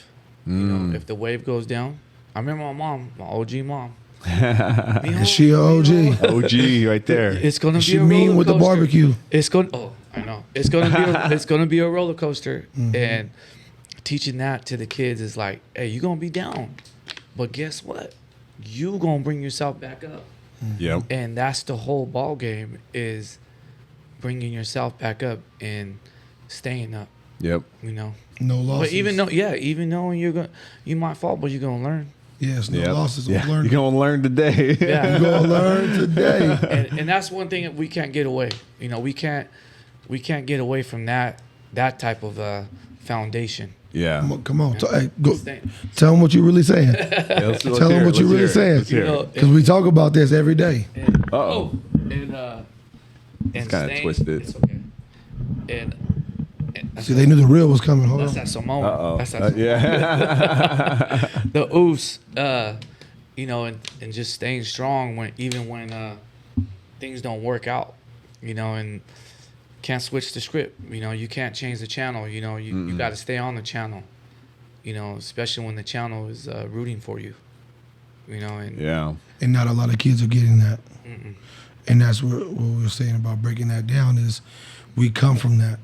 If the wave goes down, I remember my mom, my OG mom. Is she a OG? OG right there. It's gonna Is be she a mean roller with the coaster. barbecue? It's going. Oh, I know. It's gonna be a roller coaster, and teaching that to the kids is like, hey, you're gonna be down, but guess what? You gonna bring yourself back up, Yep. and that's the whole ball game, is bringing yourself back up and staying up. Yep. No losses. But even though you might fall, but you're gonna learn. Yes, no Yep. losses. Yeah. Learn. You're gonna learn today. Yeah. You're gonna learn today. and that's one thing that we can't get away. We can't get away from that type of foundation. Yeah. Come on. Hey, go. Stay- Tell them what you're really saying. Let's Tell them hear what it. you're really Let's hear it. saying. Let's hear it. Because we talk about this every day. Uh-oh. And It's kinda staying- twisted. It's okay. And See, they knew the real was coming. Hold that's on. that Samoan. Uh-oh. That's that Yeah. the oos. And just staying strong when things don't work out. And can't switch the script. You can't change the channel. You got to stay on the channel. Especially when the channel is rooting for you. And Yeah. And not a lot of kids are getting that. And that's what we were saying about breaking that down is we come from that.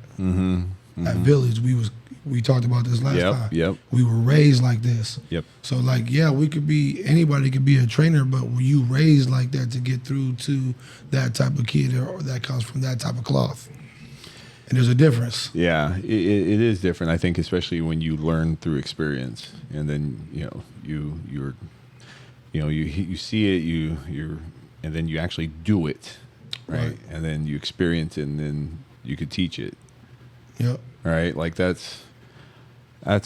That village, we talked about this last time. Yep. We were raised like this. Yep. So anybody could be a trainer, but were you raised like that to get through to that type of kid or that comes from that type of cloth? And there's a difference. Yeah, it is different. I think, especially when you learn through experience, and then you see it, and then you actually do it, right? And then you experience it, and then you could teach it. Yep. Right? Like that's. I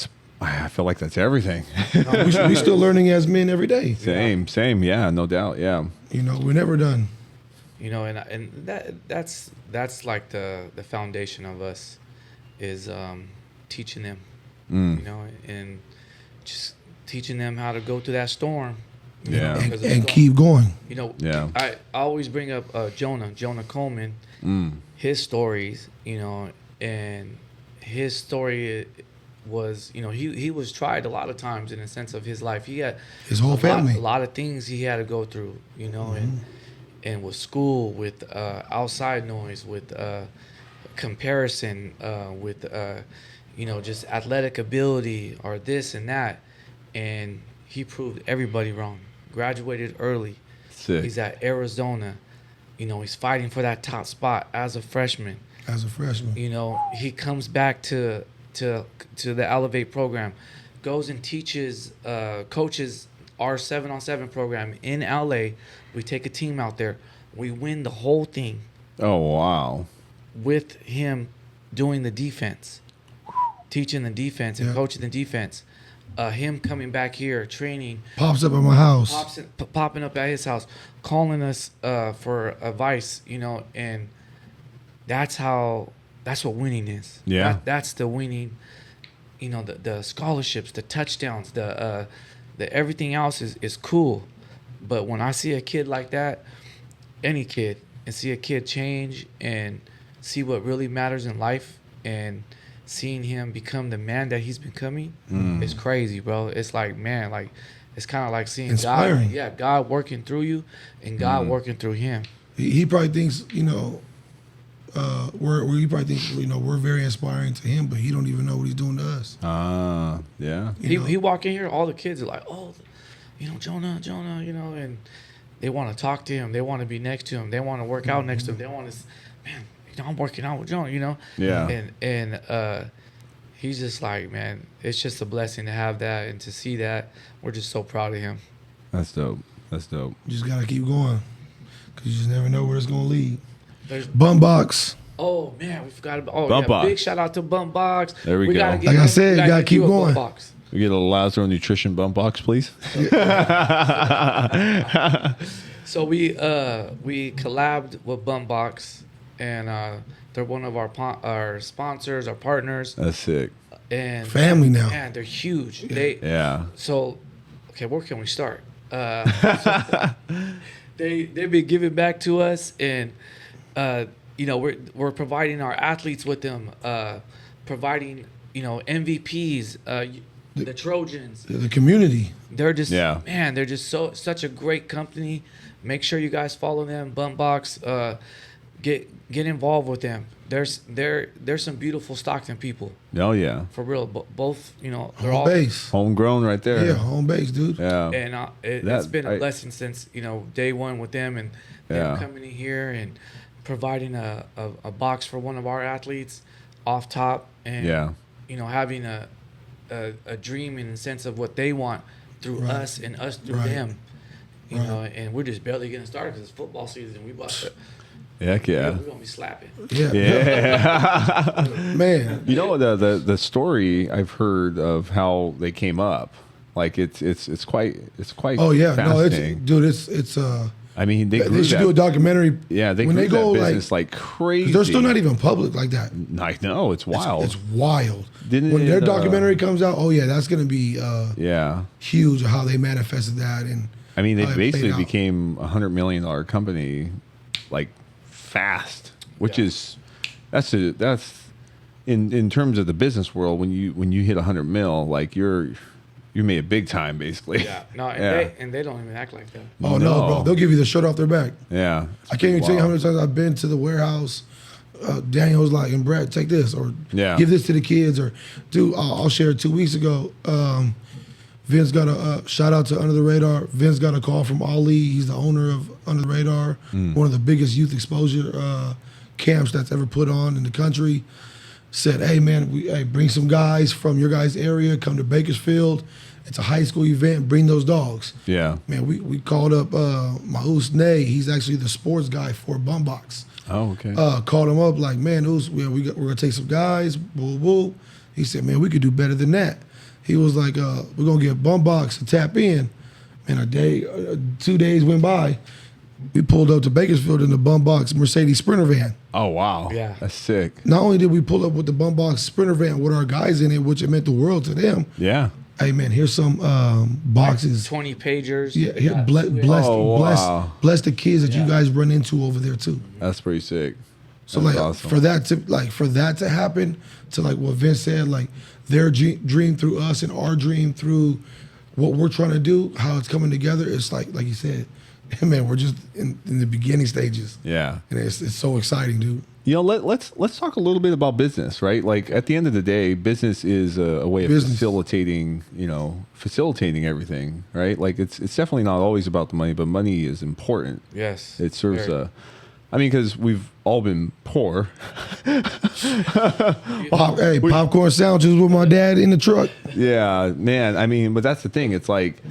feel like that's everything. We still learning as men every day. Same. Yeah, no doubt. Yeah. We're never done. And that's like the foundation of us is teaching them, and just teaching them how to go through that storm. Yeah. And keep going. Yeah. I always bring up Jonah Coleman, his stories, and his story was, he was tried a lot of times in the sense of his life. He had His whole family. a lot of things he had to go through, and with school, with outside noise, with comparison, with just athletic ability or this and that, and he proved everybody wrong. Graduated early. Sick. He's at Arizona. He's fighting for that top spot as a freshman. He comes back to the Elevate program, goes and teaches, coaches our 7-on-7 program in LA. We take a team out there. We win the whole thing Oh wow. with him doing the defense, teaching the defense and coaching the defense. Him coming back here, training. Pops up at my house. Popping up at his house, calling us for advice, and that's what winning is. Yeah. That's the winning, the scholarships, the touchdowns, the everything else is cool, But when I see a kid like that, any kid, and see a kid change and see what really matters in life, and seeing him become the man that he's becoming, it's crazy, bro. It's like, man, like, it's kind of like seeing Inspiring. God. Yeah, God working through you and God working through him. He probably thinks, you know, he probably thinks, you know, we're very inspiring to him, but he don't even know what he's doing to us. Yeah. He walk in here, all the kids are like, oh, you know, Jonah, you know, and they want to talk to him. They want to be next to him. They want to work out next to him. They want to, man, you know, I'm working out with Jonah, you know? Yeah. And he's just like, man, it's just a blessing to have that and to see that. We're just so proud of him. That's dope. That's dope. You just gotta keep going, cause you just never know where it's gonna lead. There's Bumbox. Oh man, we forgot about. Oh Bump yeah, Box. big shout out to Bump Box. There we go. Gotta Like I said, you gotta get keep you a going. Bump Box. We get a Lazaro Nutrition bump box, please. So we collabed with Bump Box, and they're one of our sponsors, our partners, That's sick. and Family now. man, they're huge. Yeah. So, okay, where can we start? They've been giving back to us, and you know, we're providing our athletes with them, providing, you know, MVPs, the Trojans. The community. They're just Yeah. man, they're just such a great company. Make sure you guys follow them. Bump Box, get involved with them. There's some beautiful Stockton people, Oh yeah. for real. Both, you know, they're Home all base. Homegrown right there. Yeah, home base, dude. Yeah. and it's been a blessing since, you know, day one with them, and them Yeah. coming in here and providing a box for one of our athletes off top, and Yeah. you know, having a dream in the sense of what they want through Right. us and us through Right. them, you Right. know, and we're just barely getting started because it's football season. We about to, Heck yeah. we're gonna be slapping. Yeah. Yeah. Man. You know, the story I've heard of how they came up, like it's quite Oh yeah. No, it's fascinating. dude. It's I mean, they grew they should that, do a documentary. yeah, they when grew they go, that like, business like crazy. they're still not even public like that. I know, it's wild. It's wild. Didn't when it, their documentary comes out, oh yeah, that's gonna be yeah. huge. How they manifested that, and I mean, they how it played basically out. became $100 million company, like fast, which Yeah. is that's in terms of the business world. When you hit 100 mil, like you made it big time, basically. Yeah, no, and Yeah. they don't even act like that. oh no, bro, they'll give you the shirt off their back. Yeah, I can't even tell you how many times I've been to the warehouse. Daniel was like, and Brad, take this, or Yeah. give this to the kids, or dude, I'll share it. 2 weeks ago, Vince got a shout out to Under the Radar. Vince got a call from Ali. He's the owner of Under the Radar, one of the biggest youth exposure camps that's ever put on in the country. Said, hey man, bring some guys from your guys' area, come to Bakersfield. It's a high school event. Bring those dogs. yeah. Man, we called up Maus Ney. He's actually the sports guy for Bumbox. Oh, okay. Called him up like, man, we're gonna take some guys. Boo boo. He said, man, we could do better than that. He was like, we're gonna get Bumbox to tap in. Man, 2 days went by. We pulled up to Bakersfield in the Bumbox Mercedes Sprinter van. Oh wow. Yeah. That's sick. Not only did we pull up with the Bumbox Sprinter van with our guys in it, which it meant the world to them. Yeah. Hey man, here's some boxes. 20 pagers. Yeah, here, got bless, two bless, Oh, bless, wow. bless the kids that Yeah. you guys run into over there too. That's pretty sick. So That's like awesome. for that to happen, to like what Vince said, like their dream through us and our dream through what we're trying to do, how it's coming together. It's like you said, man, we're just in the beginning stages, Yeah. and it's so exciting, dude. You know, let's talk a little bit about business, right? Like at the end of the day, business is a way of Business. facilitating everything, right? Like it's definitely not always about the money, but money is important. Yes. It serves Very. because we've all been poor. Popcorn sandwiches with my dad in the truck. Yeah, man. I mean, but that's the thing. It's like,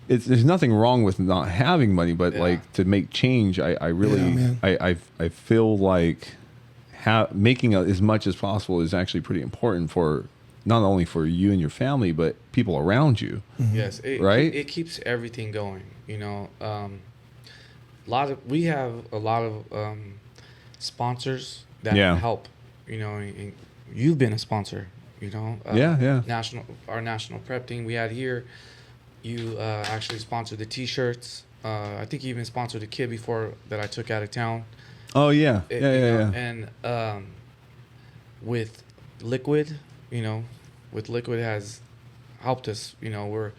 there's nothing wrong with not having money, but Yeah. like to make change, I really, Yeah, man. I feel like making as much as possible is actually pretty important for not only for you and your family, but people around you. Yes, Right? It keeps everything going. You know, we have a lot of sponsors that Yeah. help. You know, and you've been a sponsor. You know, Yeah. Our national prep team we had here. You actually sponsored the T-shirts. I think he even sponsored a kid before that I took out of town. Oh yeah, You yeah. know, and with Liquid, with Liquid has helped us. We're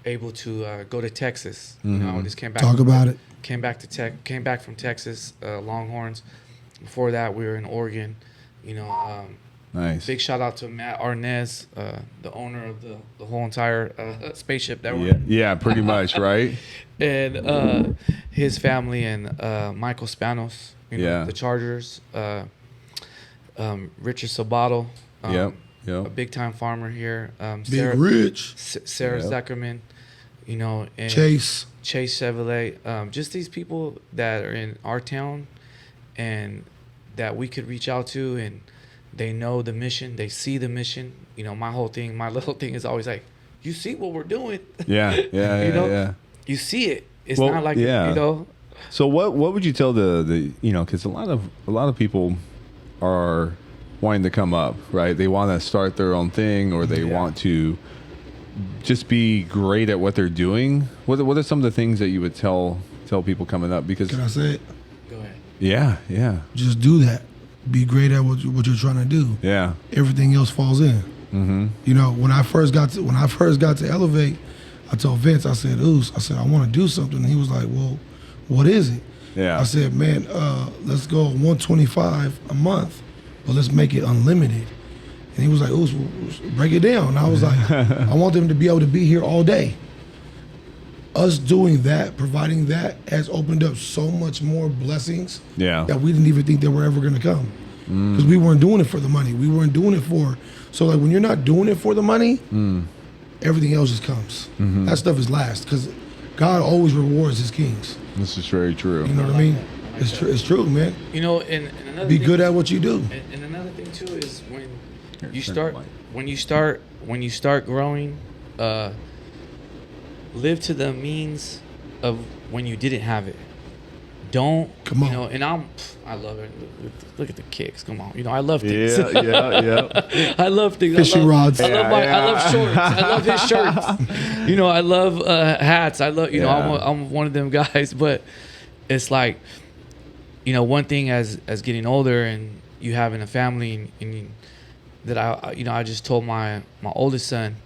able to go to Texas. I just came back. Talk about it. Came back from Texas, Longhorns. Before that, we were in Oregon. Nice. Big shout out to Matt Arnez, the owner of the whole entire spaceship that we're Yeah, in. yeah, pretty much, right? And his family and Michael Spanos, the Chargers, Richard Sabato, Yep. a big time farmer here. Big Rich. Sarah Zuckerman, and Chase Chevrolet. Just these people that are in our town and that we could reach out to, and they know the mission, they see the mission. My little thing is always like, you see what we're doing. Yeah. You see it. It's Well, not like So what would you tell the because a lot of people are wanting to come up, right? They want to start their own thing, or they want to just be great at what they're doing. What are some of the things that you would tell people coming up? Because Can I say it? Go ahead. Yeah. Just do that. Be great at what you're trying to do. Yeah. Everything else falls in. Mm-hmm. When I first got to Elevate, I told Vince, I said, I want to do something. And he was like, well, what is it? Yeah. I said, man, let's go 125 a month, but let's make it unlimited. And he was like, Oos, break it down. And I was like, I want them to be able to be here all day. Us doing that, providing that, has opened up so much more blessings that we didn't even think they were ever going to come. Because we weren't doing it for the money. We weren't doing it for... So like when you're not doing it for the money, everything else just comes. That stuff is last, because God always rewards his kings. This is very true. You know what I mean? It's true, man. And another Be thing, good at what you do. And another thing too is when you start growing, live to the means of when you didn't have it. Don't Come on. and I love it. Look at the kicks. Come on. I love things. Yeah. I love things. Fishing rods. I love shorts. I love his shirts. I love hats. I love I'm one of them guys. But it's like, one thing as getting older and you having a family and that I just told my oldest son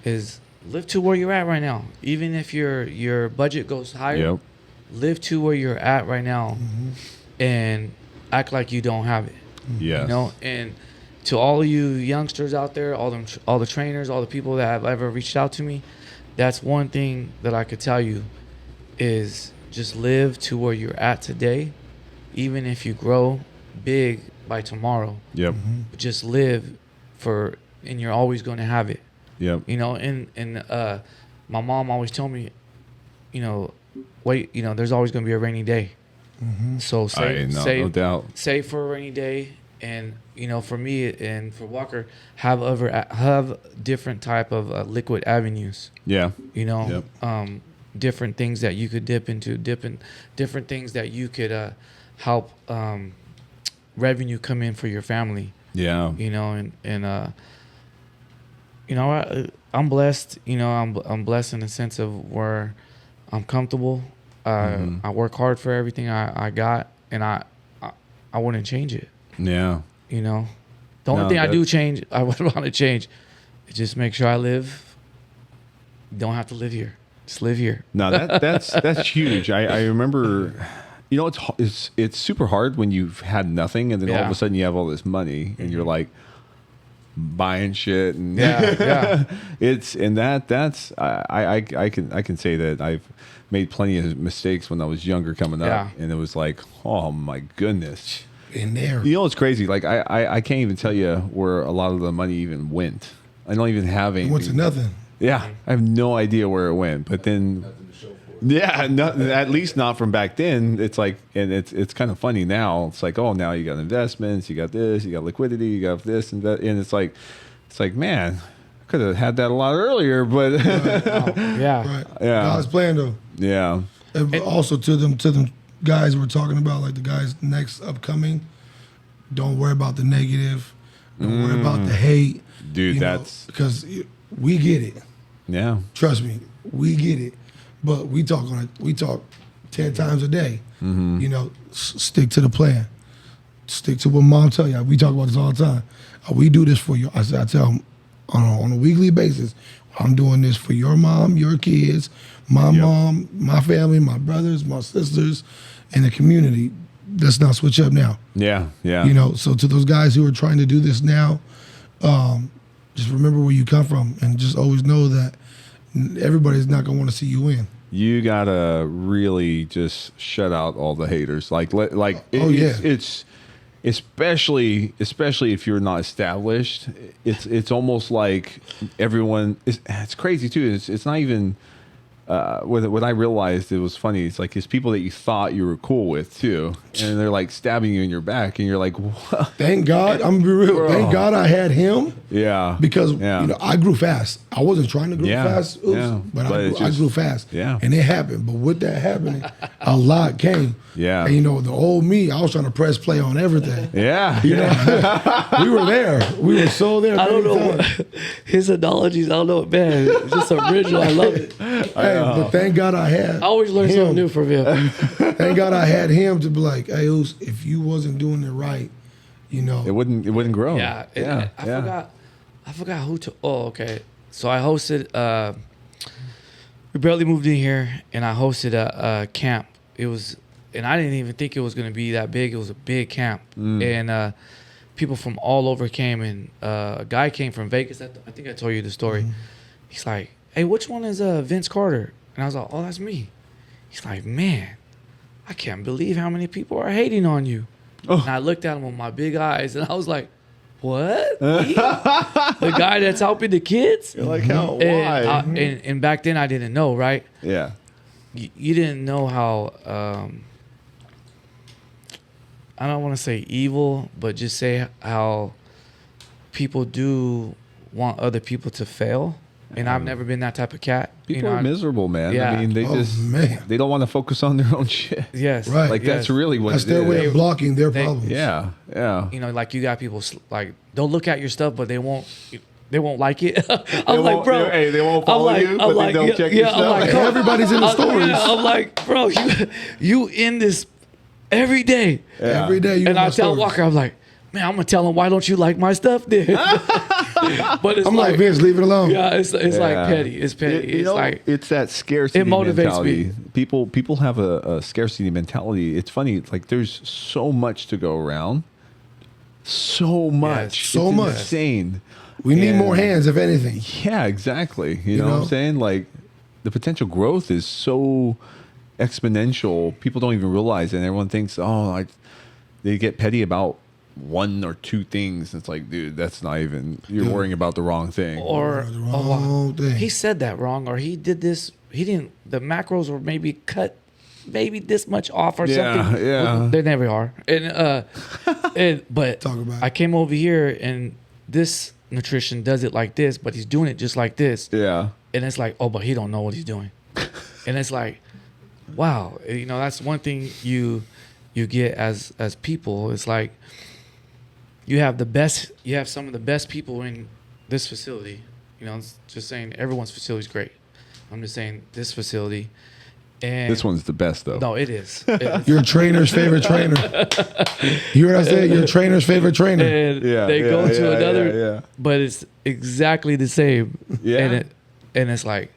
is live to where you're at right now. Even if your budget goes higher, live to where you're at right now, and act like you don't have it. Yes. And to all of you youngsters out there, all the trainers, all the people that have ever reached out to me, that's one thing that I could tell you is just live to where you're at today, even if you grow big by tomorrow. Yep. Just live and you're always going to have it. Yep. And my mom always told me, wait, there's always going to be a rainy day. So no doubt. Save for a rainy day, and for me and for Walker, have different type of liquid avenues. Yeah. Different things that you could dip into, different things that you could help revenue come in for your family. Yeah. I'm blessed. I'm blessed in the sense of where I'm comfortable. I work hard for everything I got, and I wouldn't change it. Yeah. The only thing I do change, I would want to change, is just make sure I live. Don't have to live here. Just live here. No, that's huge. I remember, it's super hard when you've had nothing, and then all of a sudden you have all this money, and you're like buying shit, and that's I can say that I've made plenty of mistakes when I was younger coming up, and it was like, oh my goodness. In there. It's crazy. Like I can't even tell you where a lot of the money even went. I don't even have any. It went to nothing. Yeah, I have no idea where it went. But then, at least not from back then. It's like, and it's kind of funny now. It's like, oh, now you got investments, you got this, you got liquidity, you got this and that, and it's like, man, I could have had that a lot earlier. But Right. God's plan though. Yeah. And also to them guys we're talking about, like the guys next upcoming, don't worry about the negative, don't worry about the hate, dude. Because we get it. Yeah. Trust me, we get it. But we talk 10 times a day. You know, stick to the plan. Stick to what mom tell you. We talk about this all the time. We do this for you. I tell them on a weekly basis, I'm doing this for your mom, your kids, my mom, my family, my brothers, my sisters, and the community. Let's not switch up now. Yeah. You know, so to those guys who are trying to do this now, just remember where you come from and just always know that everybody's not going to want to see you win. You gotta really just shut out all the haters. It's especially if you're not established. It's almost like everyone. It's crazy too. It's not even. What I realized, it was funny. It's like it's people that you thought you were cool with too, and they're like stabbing you in your back, and you're like, "What?" Thank God, I'm gonna be real. Bro. Thank God I had him. Yeah, Because you know I grew fast. I wasn't trying to grow fast, but I grew fast. Yeah, and it happened. But with that happening, a lot came. Yeah, and you know the old me, I was trying to press play on everything. Yeah, you know, we were there. We were so there. I don't know his analogies. I don't know, man. It's just original. I love it. Hey, but thank God I had. I always learn something new from him. Thank God I had him to be like, hey, if you wasn't doing it right, you know, it wouldn't grow. Yeah, I forgot who to. Oh, okay. So I hosted. We barely moved in here, and I hosted a camp. It was, and I didn't even think it was going to be that big. It was a big camp, and people from all over came. And a guy came from Vegas. I think I told you the story. He's like, "Hey, which one is Vince Carter?" And I was like, "Oh, that's me." He's like, "Man, I can't believe how many people are hating on you." Oh. And I looked at him with my big eyes, and I was like, "What? Me? The guy that's helping the kids?" You're like, how? Why? And back then I didn't know, right? Yeah. You didn't know how, I don't want to say evil, but just say how people do want other people to fail. And I've never been that type of cat. People are miserable, man. Yeah. I mean, they don't want to focus on their own shit. Yes. Right. Like that's really what that's their way of blocking their problems. Yeah. You know, like you got people like they'll look at your stuff, but they won't like it. I'm like, bro. Hey, they won't follow you, but they don't check your stuff. Like, everybody's in the stories. I'm like, bro, you in this every day. Yeah. Every day. And I tell Walker, I'm like, man, I'm gonna tell him, why don't you like my stuff then? But it's I'm like, Vince, leave it alone. Yeah, it's like petty. It's petty. It's like it's that scarcity. It motivates mentality. me. People have a scarcity mentality. It's funny. It's like there's so much to go around. So much. Yes, so it's much. insane. We need more hands, if anything. Yeah, exactly. You know what I'm saying? Like the potential growth is so exponential. People don't even realize it. And everyone thinks, they get petty about one or two things. It's like, dude, that's not even, you're worrying about the wrong thing. Or The wrong thing. he said that wrong, or he did this. He didn't. The macros were maybe cut, maybe this much off or something. Yeah. They never are. But Talk about it. I came over here and this nutrition does it like this, but he's doing it just like this. Yeah. And it's like, oh, but he don't know what he's doing. And it's like, wow, you know, that's one thing you get as people. It's like you have some of the best people in this facility. You know, it's just saying everyone's facility is great. I'm just saying this facility. And This one's the best though. no, it is. Your trainer's favorite trainer. You heard I said your trainer's favorite trainer. And they go to another, yeah. but it's exactly the same. Yeah. And it's like,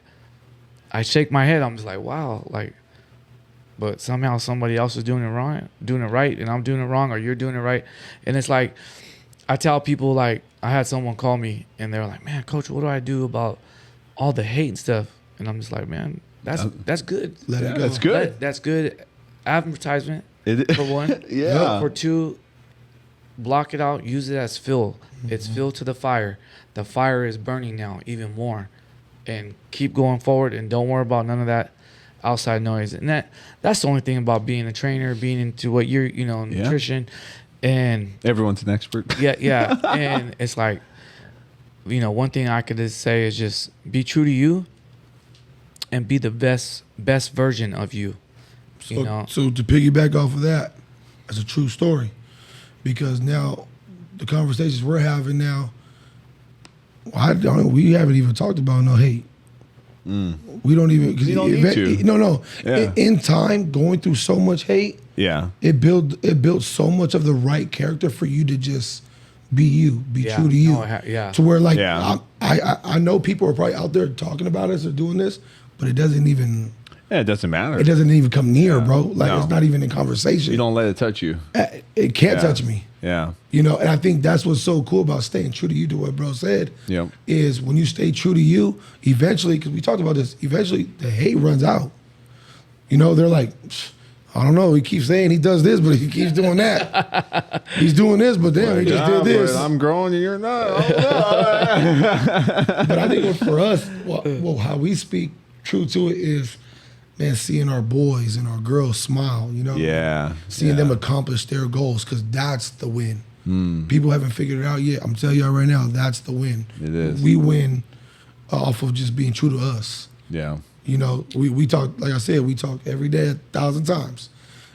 I shake my head. I'm just like, wow, like, but somehow somebody else is doing it right, and I'm doing it wrong, or you're doing it right. And it's like, I tell people, like, I had someone call me, and they're like, man, coach, what do I do about all the hate and stuff? And I'm just like, man, that's good. Let it go. That's good. That's good advertisement, for one. Yeah. For two, block it out, use it as fuel. It's fuel to the fire. The fire is burning now even more. And keep going forward, and don't worry about none of that outside noise. And that's the only thing about being a trainer, being into what you're, nutrition. And Everyone's an expert. yeah. And it's like, one thing I could just say is just be true to you and be the best version of you. So to piggyback off of that, that's a true story. Because now the conversations we're having now, we haven't even talked about no hate. We don't even. You don't need to. No. Yeah. In time, going through so much hate, Yeah. it built so much of the right character for you to just be you, be Yeah. true to you. No, yeah. To where like Yeah. I know people are probably out there talking about us or doing this, but it doesn't even Yeah, it doesn't matter. come near, bro. Like No. it's not even in conversation. You don't let it touch you. It can't Yeah. touch me. Yeah. You know, and I think that's what's so cool about staying true to you, to what bro said. Yep. Is when you stay true to you, eventually, because we talked about this, eventually the hate runs out. You know, they're like, I don't know, he keeps saying he does this, but he keeps doing that. He's doing this, but damn, he just did this. I'm growing and you're not. But I think for us, well, how we speak true to it is, man, seeing our boys and our girls smile, you know? Yeah. Seeing them accomplish their goals, because that's the win. People haven't figured it out yet. I'm telling y'all right now, that's the win. It is. We win off of just being true to us. Yeah. You know, we talk, like I said, we talk every day 1,000 times.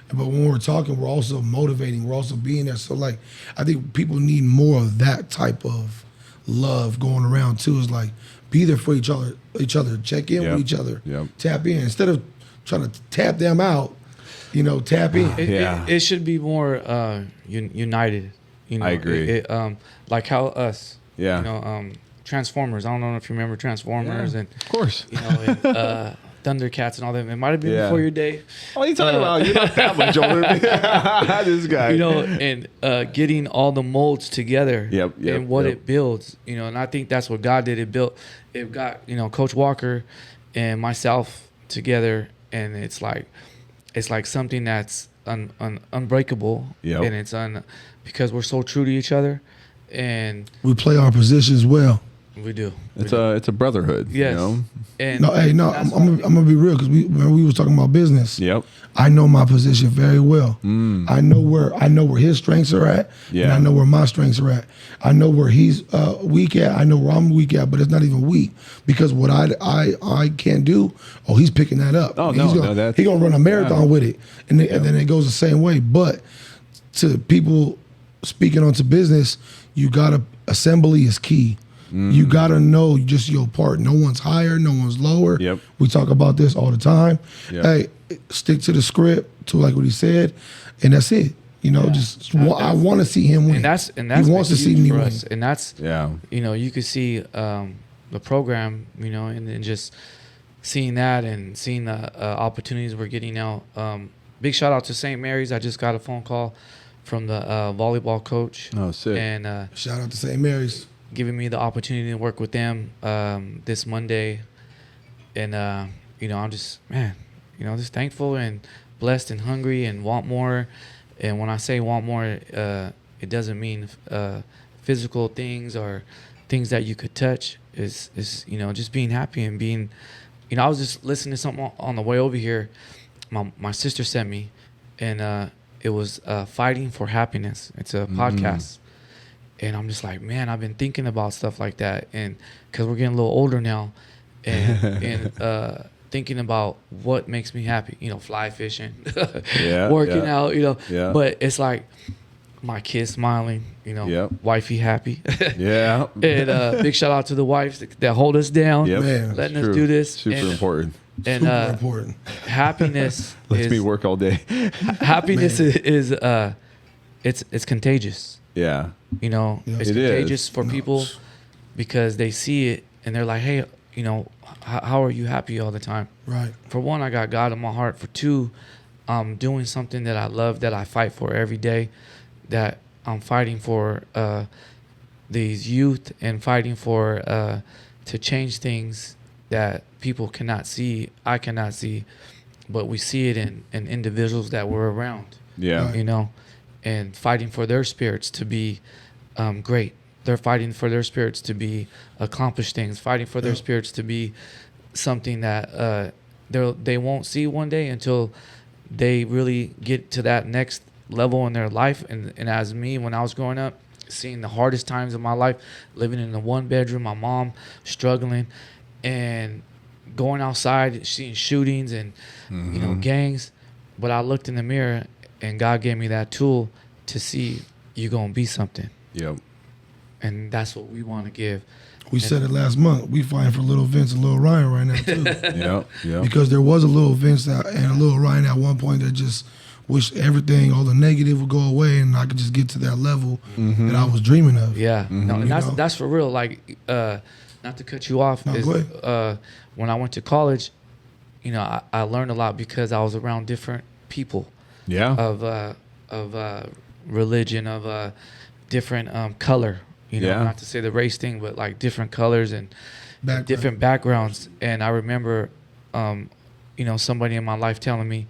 But when we're talking, we're also motivating. We're also being there. So, like, I think people need more of that type of love going around, too. Is like, be there for each other. Check in with each other. Yep. Tap in. Instead of trying to tap them out, you know, tap in. It should be more united. You know, I agree. Like how us. Yeah. You know, Transformers. I don't know if you remember Transformers and Of course. you know and, Thundercats and all that. It might have been before your day. What are you talking about? You're not that much older than me. This guy. You know, and getting all the molds together. Yep, and what yep. it builds. You know, and I think that's what God did. It got, you know, Coach Walker and myself together, and it's like something that's unbreakable. Yep. And it's because we're so true to each other, and We play our positions well. we do. It's a brotherhood. Yes. You know? I'm And that's gonna be real, because we was talking about business. Yep. I know my position very well. I know where his strengths are at, and Yeah. I know where my strengths are at. I know where he's weak at. I know where I'm weak at, but it's not even weak, because what I can't do, he's picking that up. Oh, he's no, gonna, no, that's- he's gonna run a marathon with it, and then it goes the same way. But to people speaking onto business, you gotta assembly is key. You gotta know just your part. No one's higher, no one's lower. Yep. We talk about this all the time. Yep. Hey, stick to the script, to like what he said, and that's it. You know, I want to see him win. and that's he wants to been see huge me for win. us. And that's Yeah. you know, you could see the program, you know, and then just seeing that and seeing the opportunities we're getting now. Big shout out to St. Mary's. I just got a phone call from the volleyball coach. Oh, sick. And Shout out to St. Mary's. giving me the opportunity to work with them this Monday. And, you know, I'm just, man, you know, just thankful and blessed and hungry and want more. And when I say want more, it doesn't mean physical things or things that you could touch. Is you know, just being happy and being, you know, I was just listening to something on the way over here. My sister sent me, and it was Fighting for Happiness. It's a podcast. And I'm just like, man, I've been thinking about stuff like that, and because we're getting a little older now, and thinking about what makes me happy, you know, fly fishing, working out, you know. Yeah. But it's like my kids smiling, you know, Yep. wifey happy. Yeah. And big shout out to the wives that hold us down, Yep. Man, letting True. us do this. Super and, important. And super important. happiness Lets is me work all day. happiness is it's contagious. Yeah. You know, Yeah. it's It is. contagious for people because they see it and they're like, hey, you know, how are you happy all the time? Right. For one, I got God in my heart. For two, I'm doing something that I love, that I fight for every day, that I'm fighting for these youth and fighting for to change things that people cannot see, I cannot see, but we see it in individuals that we're around. Yeah. Right. You know, and fighting for their spirits to be great. They're fighting for their spirits to be accomplish things, fighting for their spirits to be something that they won't see one day until they really get to that next level in their life. And as me, when I was growing up, seeing the hardest times of my life, living in a one bedroom, my mom struggling, and going outside, seeing shootings and you know, gangs. But I looked in the mirror and God gave me that tool to see you're gonna be something. Yep. And that's what we want to give We said it last month. We fighting for Little Vince and Little Ryan right now too. Yeah. Because there was a Little Vince and a Little Ryan at one point that just wished everything, all the negative would go away, and I could just get to that level that I was dreaming of. Yeah, no, and You know? that's for real. Like, not to cut you off, No, is, go ahead. when I went to college, you know, I learned a lot because I was around different people Yeah. of religion, of different color. You know, Yeah. not to say the race thing, but like different colors and Background. different backgrounds. And I remember, you know, somebody in my life telling me,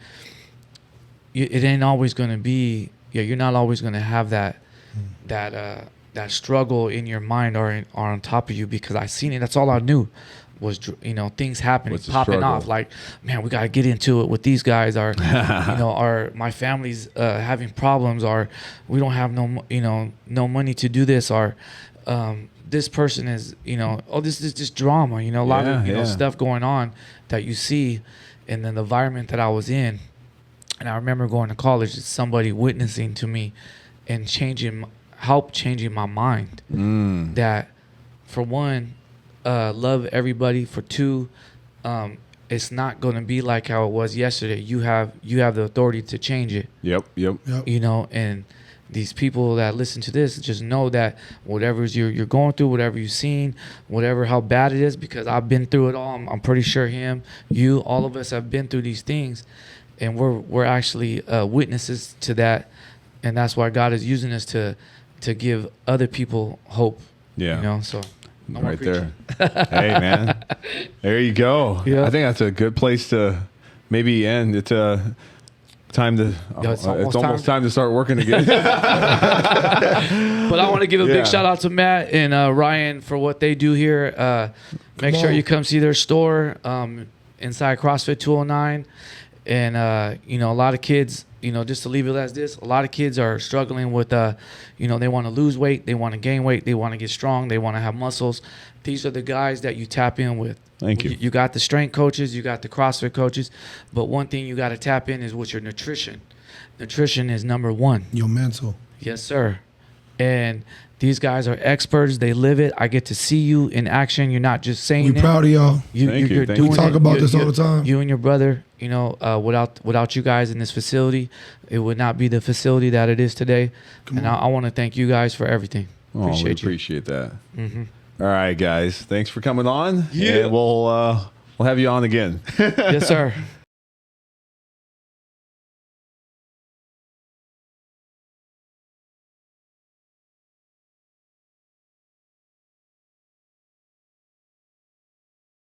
it ain't always going to be, you're not always going to have that struggle in your mind or on top of you, because I seen it. That's all I knew was, you know, things happening, What's the popping struggle? off. Like, man, we got to get into it with these guys, or, you know, or my family's having problems, or we don't have no money to do this, or this person is, you know, this is just drama, you know, a lot of, you know, stuff going on that you see in the environment that I was in. And I remember going to college, somebody witnessing to me and help changing my mind. That, for one, love everybody. For two, it's not going to be like how it was yesterday. You have the authority to change it. Yep. You know, and these people that listen to this just know that whatever you're going through, whatever you've seen, whatever how bad it is, because I've been through it all. I'm pretty sure you, all of us have been through these things. And we're actually witnesses to that, and that's why God is using us to give other people hope. Yeah. You know, so no more Right preaching. there. Hey, man. There you go. Yeah. I think that's a good place to maybe end. It's time to. It's It's almost almost time to start working again. But I want to give a Yeah. big shout out to Matt and Ryan for what they do here. Make sure you come see their store inside CrossFit 209. And, you know, a lot of kids, you know, just to leave it as this, a lot of kids are struggling with, you know, they want to lose weight, they want to gain weight, they want to get strong, they want to have muscles. These are the guys that you tap in with. Thank you. You got the strength coaches, you got the CrossFit coaches, but one thing you got to tap in is with your nutrition. Nutrition is number one. Your mental. Yes, sir. And these guys are experts. They live it. I get to see you in action. You're not just saying We it. proud of y'all. Thank you. You're Thank doing We talk it. about this all the time. You and your brother, you know, without you guys in this facility, it would not be the facility that it is today. And I want to thank you guys for everything. We Appreciate you. appreciate that. Mm-hmm. All right, guys. Thanks for coming on. Yeah. And we'll have you on again. Yes, sir.